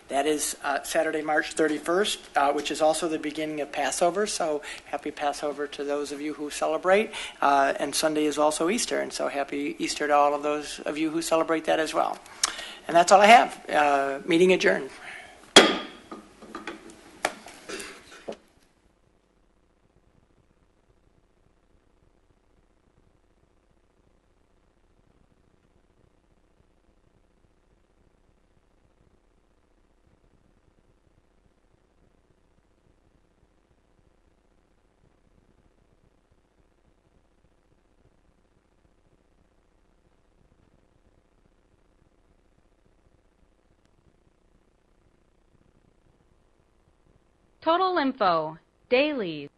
That is Saturday, March 31st, which is also the beginning of Passover, so happy Passover to those of you who celebrate. And Sunday is also Easter, and so happy Easter to all of those of you who celebrate that as well. And that's all I have. Meeting adjourned. Total info, dailies.